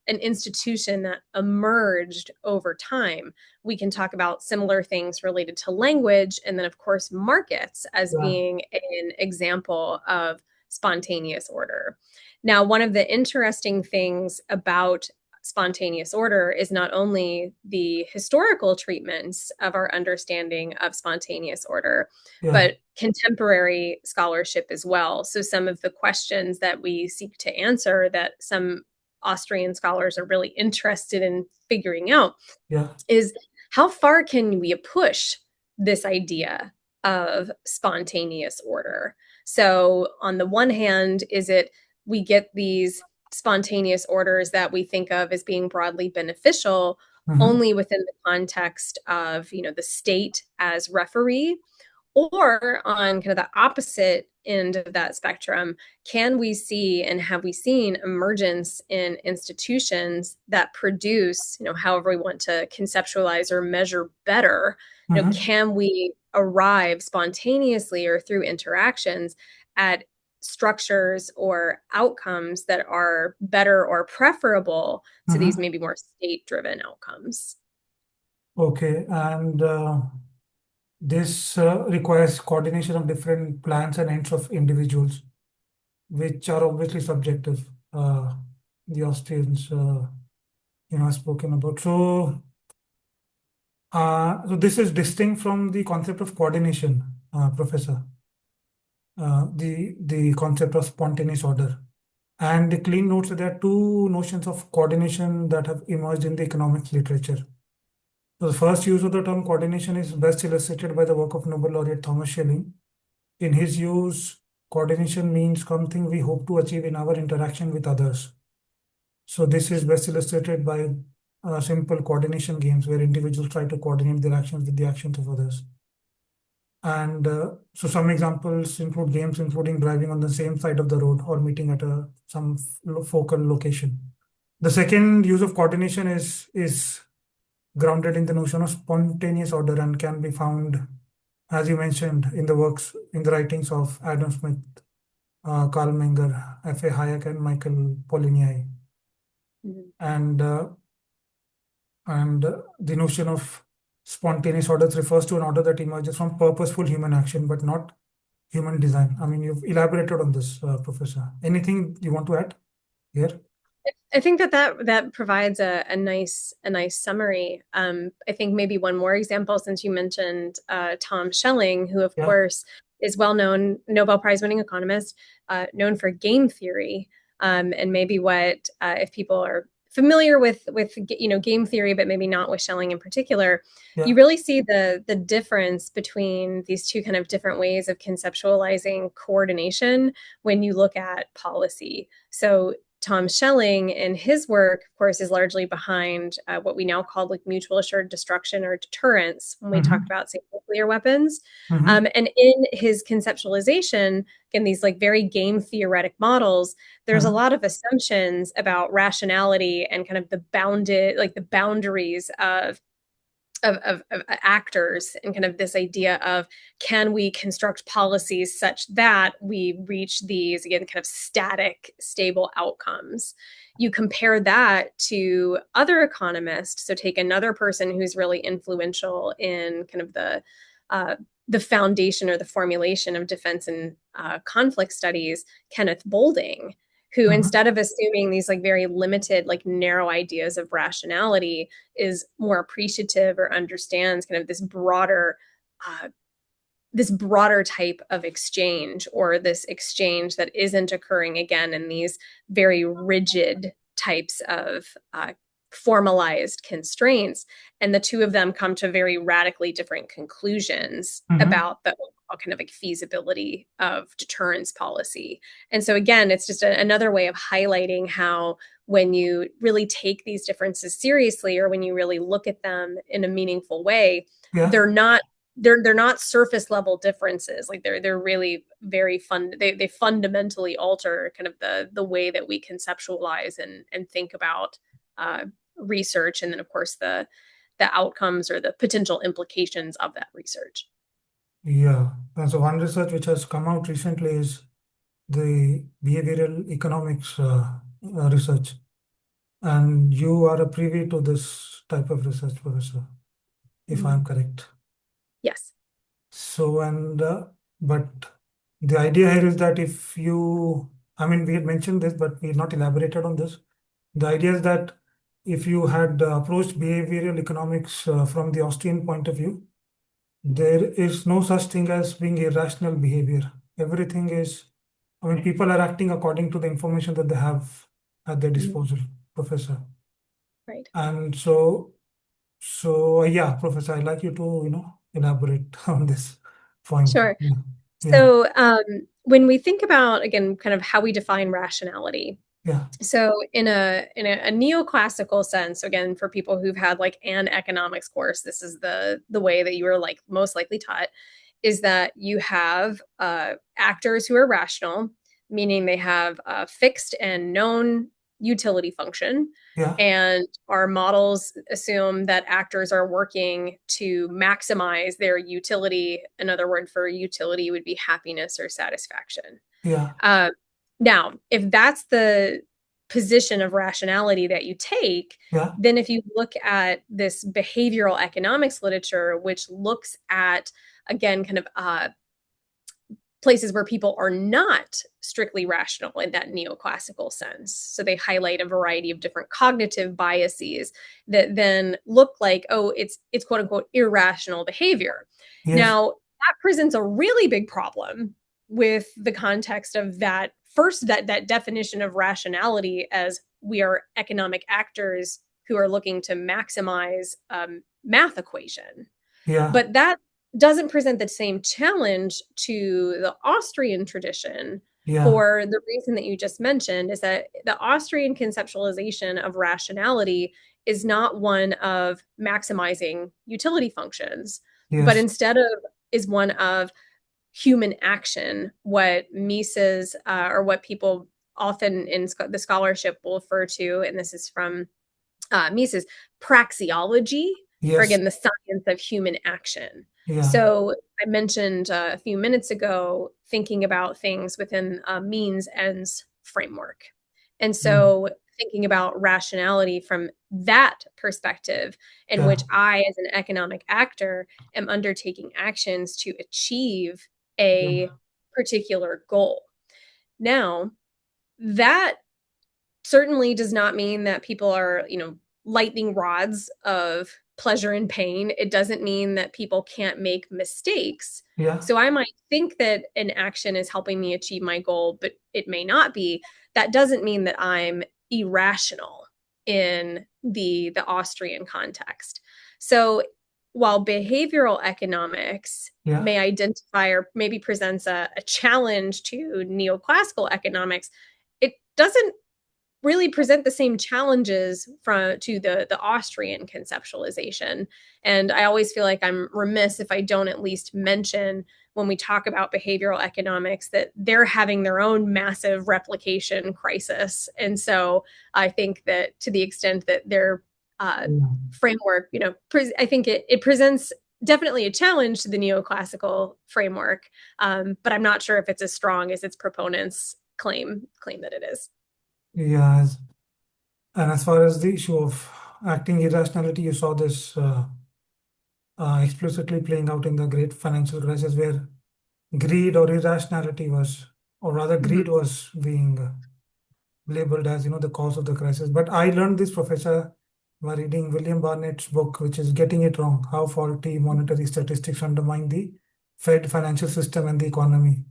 an institution that emerged over time. We can talk about similar things related to language, and then of course markets as yeah, being an example of spontaneous order. Now, one of the interesting things about spontaneous order is not only the historical treatments of our understanding of spontaneous order, yeah, but contemporary scholarship as well. So, some of the questions that we seek to answer that some Austrian scholars are really interested in figuring out yeah, is how far can we push this idea of spontaneous order? So, on the one hand, is it we get these spontaneous orders that we think of as being broadly beneficial mhm, only within the context of, the state as referee, or on kind of the opposite end of that spectrum, can we see and have we seen emergence in institutions that produce, however we want to conceptualize or measure better, mhm, can we arrive spontaneously or through interactions at structures or outcomes that are better or preferable to these mhm. maybe more state-driven outcomes? Okay, and this requires coordination of different plans and ends of individuals, which are obviously subjective. The Austrians, have spoken about. So this is distinct from the concept of coordination, Professor. The concept of spontaneous order. And the Clean notes that there are two notions of coordination that have emerged in the economics literature. So the first use of the term coordination is best illustrated by the work of Nobel laureate Thomas Schelling. In his use, coordination means something we hope to achieve in our interaction with others. So this is best illustrated by simple coordination games where individuals try to coordinate their actions with the actions of others. And so some examples include games including driving on the same side of the road or meeting at some focal location. The second use of coordination is grounded in the notion of spontaneous order and can be found, as you mentioned, in the writings of Adam Smith, Carl Menger, F.A. Hayek, and Michael Polanyi. Mhm. And the notion of spontaneous orders refers to an order that emerges from purposeful human action, but not human design. I mean, you've elaborated on this, Professor. Anything you want to add here? I think that provides a nice summary. I think maybe one more example, since you mentioned Tom Schelling, who of Yeah. course is well known Nobel Prize winning economist, known for game theory, and maybe what if people are familiar with game theory, but maybe not with Schelling in particular, Yeah. you really see the difference between these two kind of different ways of conceptualizing coordination when you look at policy. So Tom Schelling in his work, of course, is largely behind what we now call like mutual assured destruction or deterrence when we talk Mm-hmm. about, say, nuclear weapons. Mm-hmm. And in his conceptualization, again, these like very game theoretic models, there's a Mm-hmm. lot of assumptions about rationality and kind of the boundaries of actors, and kind of this idea of, can we construct policies such that we reach these, again, kind of static, stable outcomes. You compare that to other economists. So take another person who's really influential in kind of the foundation or the formulation of defense and conflict studies, Kenneth Boulding, who, Mm-hmm. instead of assuming these like very limited, like narrow ideas of rationality, is more appreciative or understands kind of uh, this broader type of exchange, or this exchange that isn't occurring again in these very rigid types of formalized constraints. And the two of them come to very radically different conclusions Mm-hmm. about the overall kind of like feasibility of deterrence policy. And so again, it's just another way of highlighting how, when you really take these differences seriously, or when you really look at them in a meaningful way, Yeah. they're not they're not surface level differences. Like they're really very fun. They fundamentally alter kind of the way that we conceptualize and think about uh, research, and then of course the outcomes or the potential implications of that research. Yeah. And so one research which has come out recently is the behavioral economics research. And you are a privy to this type of research, Professor, if Mhm. I'm correct. Yes. So, but the idea here is that if you, I mean, we had mentioned this, but we had not elaborated on this. The idea is that if you had approached behavioral economics from the Austrian point of view, there is no such thing as being irrational behavior. Everything is, I mean, people are acting according to the information that they have at their Mhm. disposal, Professor. Right. And so yeah, Professor, I'd like you to, elaborate on this point. Sure. Yeah, yeah, So when we think about, again, kind of how we define rationality, yeah, so in a neoclassical sense, again, for people who've had like an economics course, this is the way that you were like most likely taught, is that you have actors who are rational, meaning they have a fixed and known utility function. yeah, And our models assume that actors are working to maximize their utility. Another word for utility would be happiness or satisfaction. yeah, Uh, Now, if that's the position of rationality that you take, yeah, then if you look at this behavioral economics literature, which looks at, again, kind of places where people are not strictly rational in that neoclassical sense. So they highlight a variety of different cognitive biases that then look like, oh, it's quote unquote irrational behavior. yes, Now, that presents a really big problem with the context of that first that definition of rationality as we are economic actors who are looking to maximize math equation. yeah, But that doesn't present the same challenge to the Austrian tradition, yeah, for the reason that you just mentioned, is that the Austrian conceptualization of rationality is not one of maximizing utility functions, but yes, instead of is one of human action, what Mises or what people often in the scholarship will refer to, and this is from Mises, praxeology, or yes, again, the science of human action. yeah, So I mentioned a few minutes ago thinking about things within a means ends framework. And mm, so thinking about rationality from that perspective, in yeah, which I, as an economic actor, am undertaking actions to achieve a yeah, particular goal. Now, that certainly does not mean that people are, lightning rods of pleasure and pain. It doesn't mean that people can't make mistakes. yeah, So I might think that an action is helping me achieve my goal, but it may not be. That doesn't mean that I'm irrational. in the Austrian context. So while behavioral economics Yeah. may identify or maybe presents a challenge to neoclassical economics, it doesn't really present the same challenges to the Austrian conceptualization. And I always feel like I'm remiss if I don't at least mention when we talk about behavioral economics that they're having their own massive replication crisis. And so I think that to the extent that their Yeah. framework, I think it presents definitely a challenge to the neoclassical framework, but I'm not sure if it's as strong as its proponents claim that it is. Yeah. And as far as the issue of acting irrationality, you saw this explicitly playing out in the great financial crisis, where greed or irrationality was, or rather, greed Mhm. was being labeled as the cause of the crisis. But I learned this, Professor, by reading William Barnett's book, which is Getting It Wrong: How Faulty Monetary Statistics Undermine the Fed Financial System and the Economy,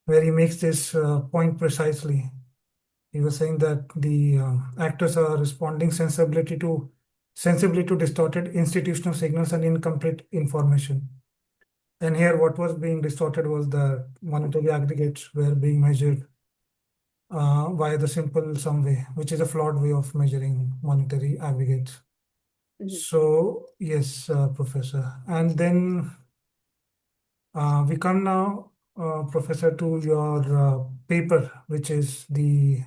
where he makes this point precisely. He was saying that the actors are responding sensibly to distorted institutional signals and incomplete information. And here, what was being distorted was the monetary aggregates were being measured via the simple sum way, which is a flawed way of measuring monetary aggregates. Mhm. So, yes, Professor. And then we come now, Professor, to your paper, which is the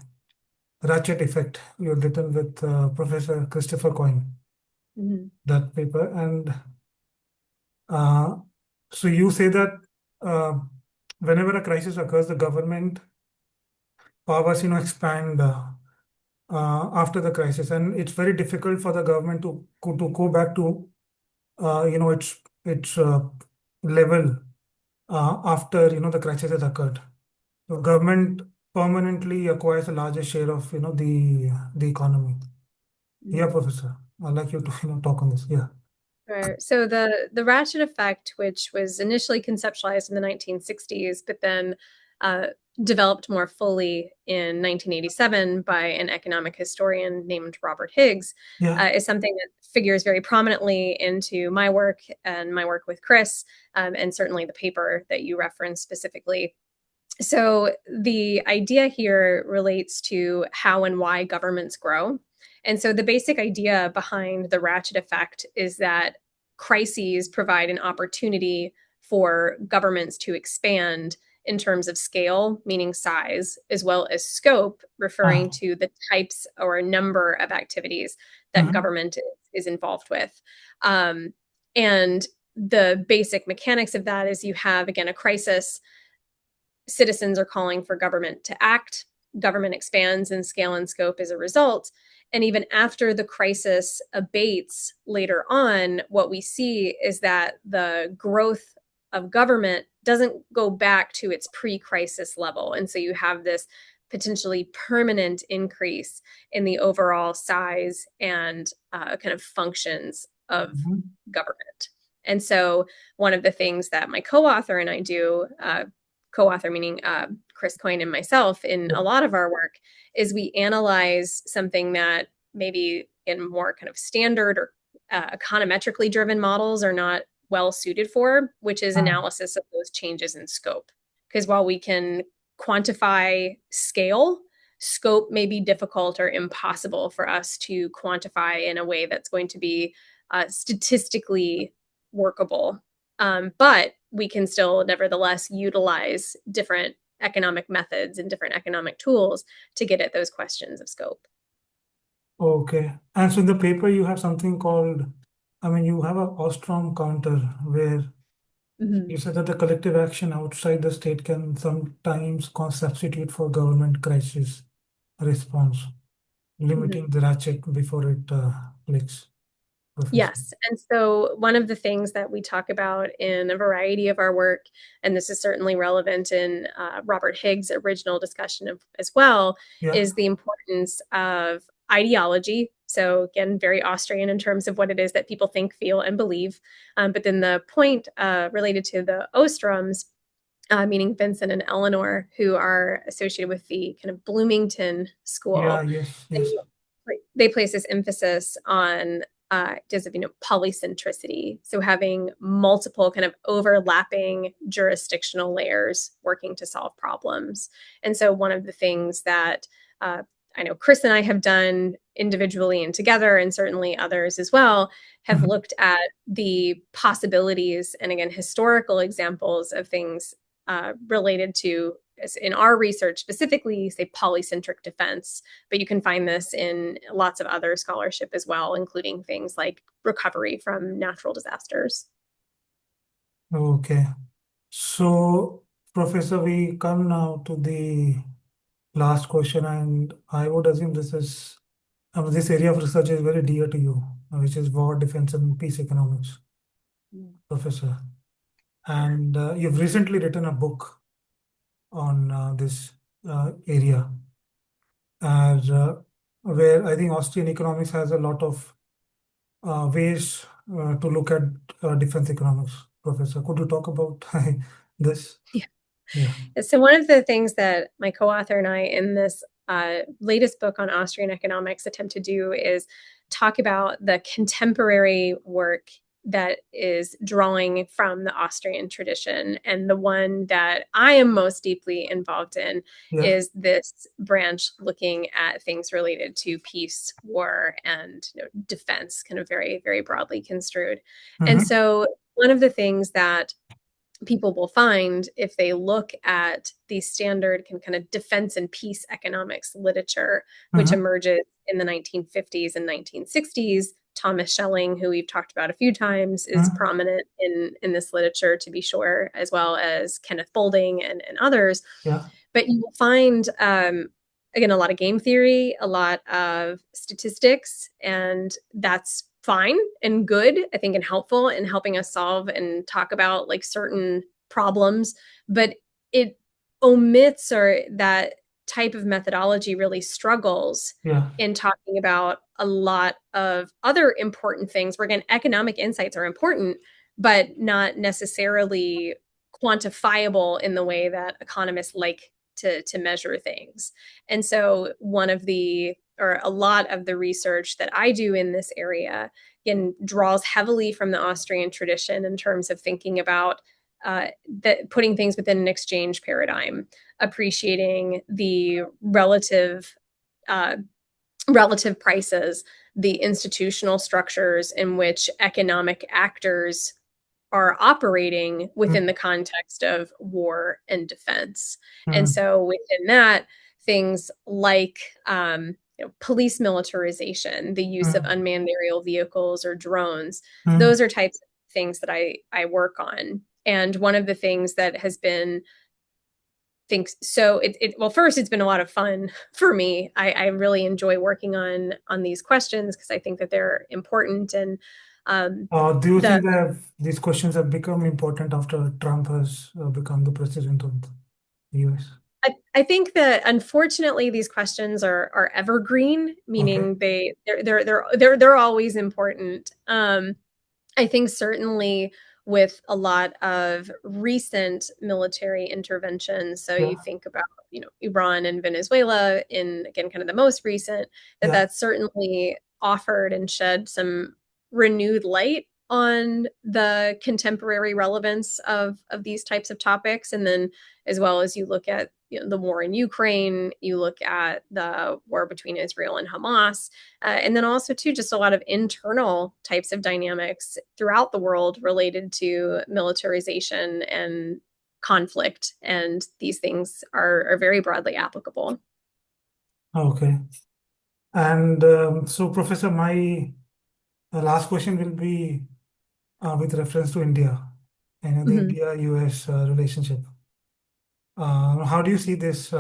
ratchet effect. You've written with Professor Christopher Coyne, Mhm. that paper. And uh, so you say that uh, whenever a crisis occurs, the government powers, expand after the crisis, and it's very difficult for the government to go back to its level after the crisis has occurred. So government permanently acquires a larger share of the economy. Yeah, Mhm. Professor. I'd like you to talk on this. Yeah. Right. So the ratchet effect, which was initially conceptualized in the 1960s, but then uh, developed more fully in 1987 by an economic historian named Robert Higgs, Yeah. is something that figures very prominently into my work and my work with Chris, and certainly the paper that you referenced specifically. So the idea here relates to how and why governments grow. And so the basic idea behind the ratchet effect is that crises provide an opportunity for governments to expand in terms of scale, meaning size, as well as scope, referring Ah. to the types or number of activities that Mhm. government is involved with. And the basic mechanics of that is you have, again, a crisis. Citizens are calling for government to act. Government expands in scale and scope as a result. And even after the crisis abates later on, what we see is that the growth of government doesn't go back to its pre crisis level. And so you have this potentially permanent increase in the overall size and kind of functions of Mhm. government. And so, one of the things that my co author and I do, co-author meaning Chris Coyne and myself, in Yeah. a lot of our work, is we analyze something that maybe in more kind of standard or econometrically driven models are not well suited for, which is Ah. analysis of those changes in scope. Because while we can quantify scale, scope may be difficult or impossible for us to quantify in a way that's going to be statistically workable. But we can still, nevertheless, utilize different economic methods and different economic tools to get at those questions of scope. Okay. And so in the paper, you have something called, you have a Ostrom counter where Mhm. you said that the collective action outside the state can sometimes substitute for government crisis response, Mhm. limiting the ratchet before it clicks, Professor. Yes. And so, one of the things that we talk about in a variety of our work, and this is certainly relevant in Robert Higgs' original discussion as well, Yeah. is the importance of ideology. So, again, very Austrian in terms of what it is that people think, feel, and believe. But then the point related to the Ostroms, meaning Vincent and Eleanor, who are associated with the kind of Bloomington Yeah. school. Yes. They Yes. they place this emphasis on just polycentricity, so having multiple kind of overlapping jurisdictional layers working to solve problems. And so one of the things that I know Chris and I have done individually and together, and certainly others as well, have Mhm. looked at the possibilities and, again, historical examples of things related to, in our research specifically, say polycentric defense, but you can find this in lots of other scholarship as well, including things like recovery from natural disasters. Okay. So, Professor, we come now to the last question, and I would assume this area of research is very dear to you, which is war, defense, and peace economics, Professor. And you've recently written a book on this area, as where I think Austrian economics has a lot of ways to look at defense economics. Professor, could you talk about this? Yeah. Yeah. So one of the things that my co-author and I in this latest book on Austrian economics attempt to do is talk about the contemporary work that is drawing from the Austrian tradition. And the one that I am most deeply involved in Yeah. is this branch looking at things related to peace, war, and defense, kind of very, very broadly construed. And Mm-hmm. so one of the things that people will find if they look at the standard kind of defense and peace economics literature, which Mm-hmm. emerges in the 1950s and 1960s. Thomas Schelling, who we've talked about a few times, is Mm-hmm. prominent in this literature, to be sure, as well as Kenneth Boulding and others. Yeah. But you will find, again, a lot of game theory, a lot of statistics, and that's fine and good, I think, and helpful in helping us solve and talk about like certain problems. But it omits, or that type of methodology really struggles Yeah. in talking about a lot of other important things where, again, economic insights are important, but not necessarily quantifiable in the way that economists like to measure things. And so one of the, or a lot of the research that I do in this area, again, draws heavily from the Austrian tradition in terms of thinking about putting things within an exchange paradigm, appreciating the uh, relative prices, the institutional structures in which economic actors are operating within the context of war and defense. And Mm-hmm. so within that, things like police militarization, the use of unmanned aerial vehicles or drones, Mm-hmm. those are types of things that I work on. And one of the things that has been thinks so well, first, it's been a lot of fun for me. I really enjoy working on these questions because I think that they're important. And Do you the think that these questions have become important after Trump has become the president of the US? I think that unfortunately these questions are evergreen, Okay. meaning they're always important. I think certainly with a lot of recent military interventions, so Yeah. you think about Iran and Venezuela in, again, kind of the most recent, Yeah. that's certainly offered and shed some renewed light on the contemporary relevance of these types of topics. And then as well as you look at the war in Ukraine, you look at the war between Israel and Hamas, and then also too just a lot of internal types of dynamics throughout the world related to militarization and conflict, and these things are very broadly applicable. Okay. And so, Professor, my last question will be with reference to India and the Mhm. India-US relationship. How do you see this,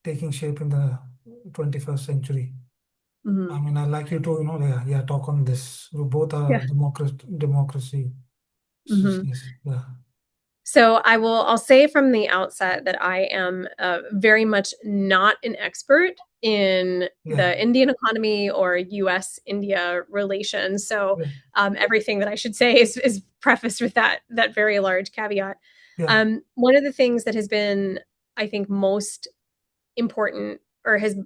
taking shape in the 21st century? I Mhm. mean, I'd like you to, yeah, talk on this. We both are Yeah. democracy. Mhm. Yes, yeah, So I'll say from the outset that I am very much not an expert in yeah, the Indian economy or US India relations. So yeah, everything that I should say is prefaced with that very large caveat. yeah. One of the things that has been, I think, most important, or has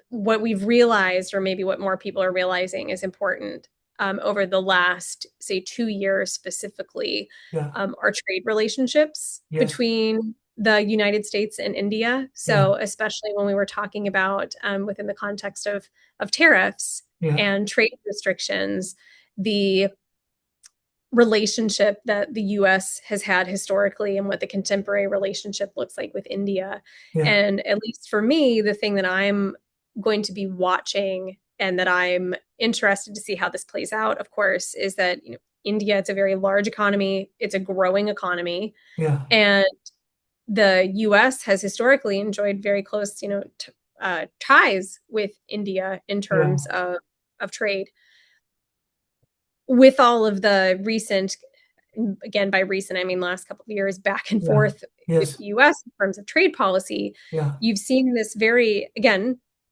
what we've realized, or maybe what more people are realizing is important over the last, say, 2 years specifically, Yeah. are trade relationships Yes. between the United States and India. Yeah. So especially when we were talking about within the context of tariffs Yeah. and trade restrictions, the relationship that the US has had historically and what the contemporary relationship looks like with India. Yeah. And at least for me, the thing that I'm going to be watching and that I'm interested to see how this plays out, of course, is that India, it's a very large economy, it's a growing economy, Yeah. and the US has historically enjoyed very close, ties with India in Yeah. terms of trade. With all of the recent, again, by recent, I mean last couple of years, back and Yeah. forth with Yes. the US in terms of trade policy, Yeah. you've seen this very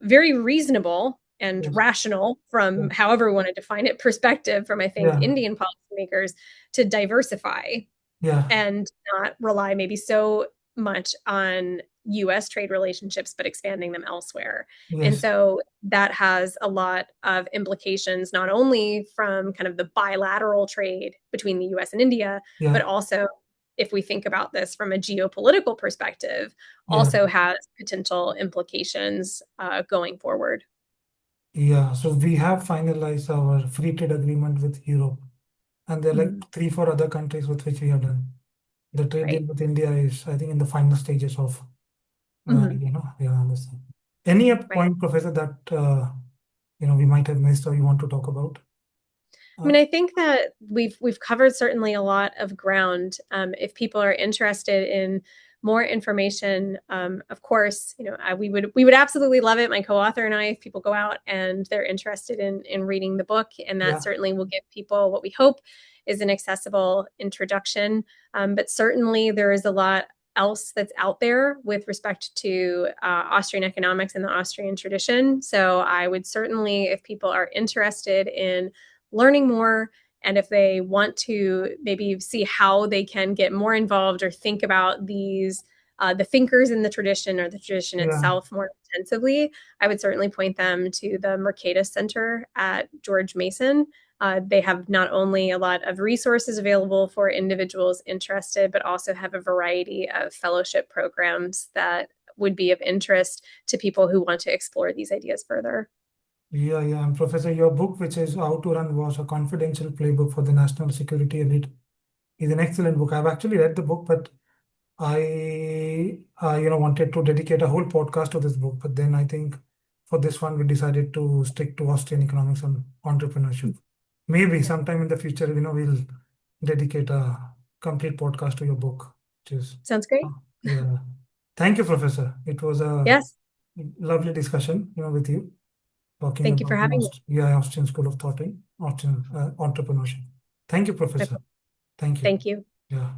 reasonable and Yes. rational, Yeah. from however we want to define it, perspective from, I think, Yeah. Indian policymakers to diversify Yeah. and not rely maybe so much on US trade relationships, but expanding them elsewhere. And Yes. so that has a lot of implications, not only from kind of the bilateral trade between the US and India, but Yeah. also, if we think about this from a geopolitical perspective, Yeah. also has potential implications going forward. Yeah. So we have finalized our free trade agreement with Europe, and there are like Mhm. 3, 4 other countries with which we have done. The trade deal Right. with India is, I think, in the final stages of, Mhm. yeah, understand. Any Right. point, Professor, that we might have missed or you want to talk about? I mean, I think that we've covered certainly a lot of ground. If people are interested in more information, of course, we would absolutely love it. My co-author and I, if people go out and they're interested in reading the book, and that Yeah. certainly will give people what we hope is an accessible introduction. But certainly, there is a lot else that's out there with respect to Austrian economics and the Austrian tradition. So I would certainly, if people are interested in learning more, and if they want to maybe see how they can get more involved or think about these the thinkers in the tradition or the tradition Yeah. itself more intensively, I would certainly point them to the Mercatus Center at George Mason. They have not only a lot of resources available for individuals interested, but also have a variety of fellowship programs that would be of interest to people who want to explore these ideas further. Yeah, yeah. And Professor, your book, which is How to Run Was a Confidential Playbook for the National Security Elite, is an excellent book. I've actually read the book, but I wanted to dedicate a whole podcast to this book. But then I think for this one, we decided to stick to Austrian economics and entrepreneurship. Maybe sometime in the future, we'll dedicate a complete podcast to your book, which is, Sounds great. uh, yeah. Thank you, Professor. It was a Yes. lovely discussion, with you, talking Thank you for about the having me. Austrian School of Thought in Austrian entrepreneurship. Thank you, My Professor. pleasure. Thank you. Thank you. Yeah.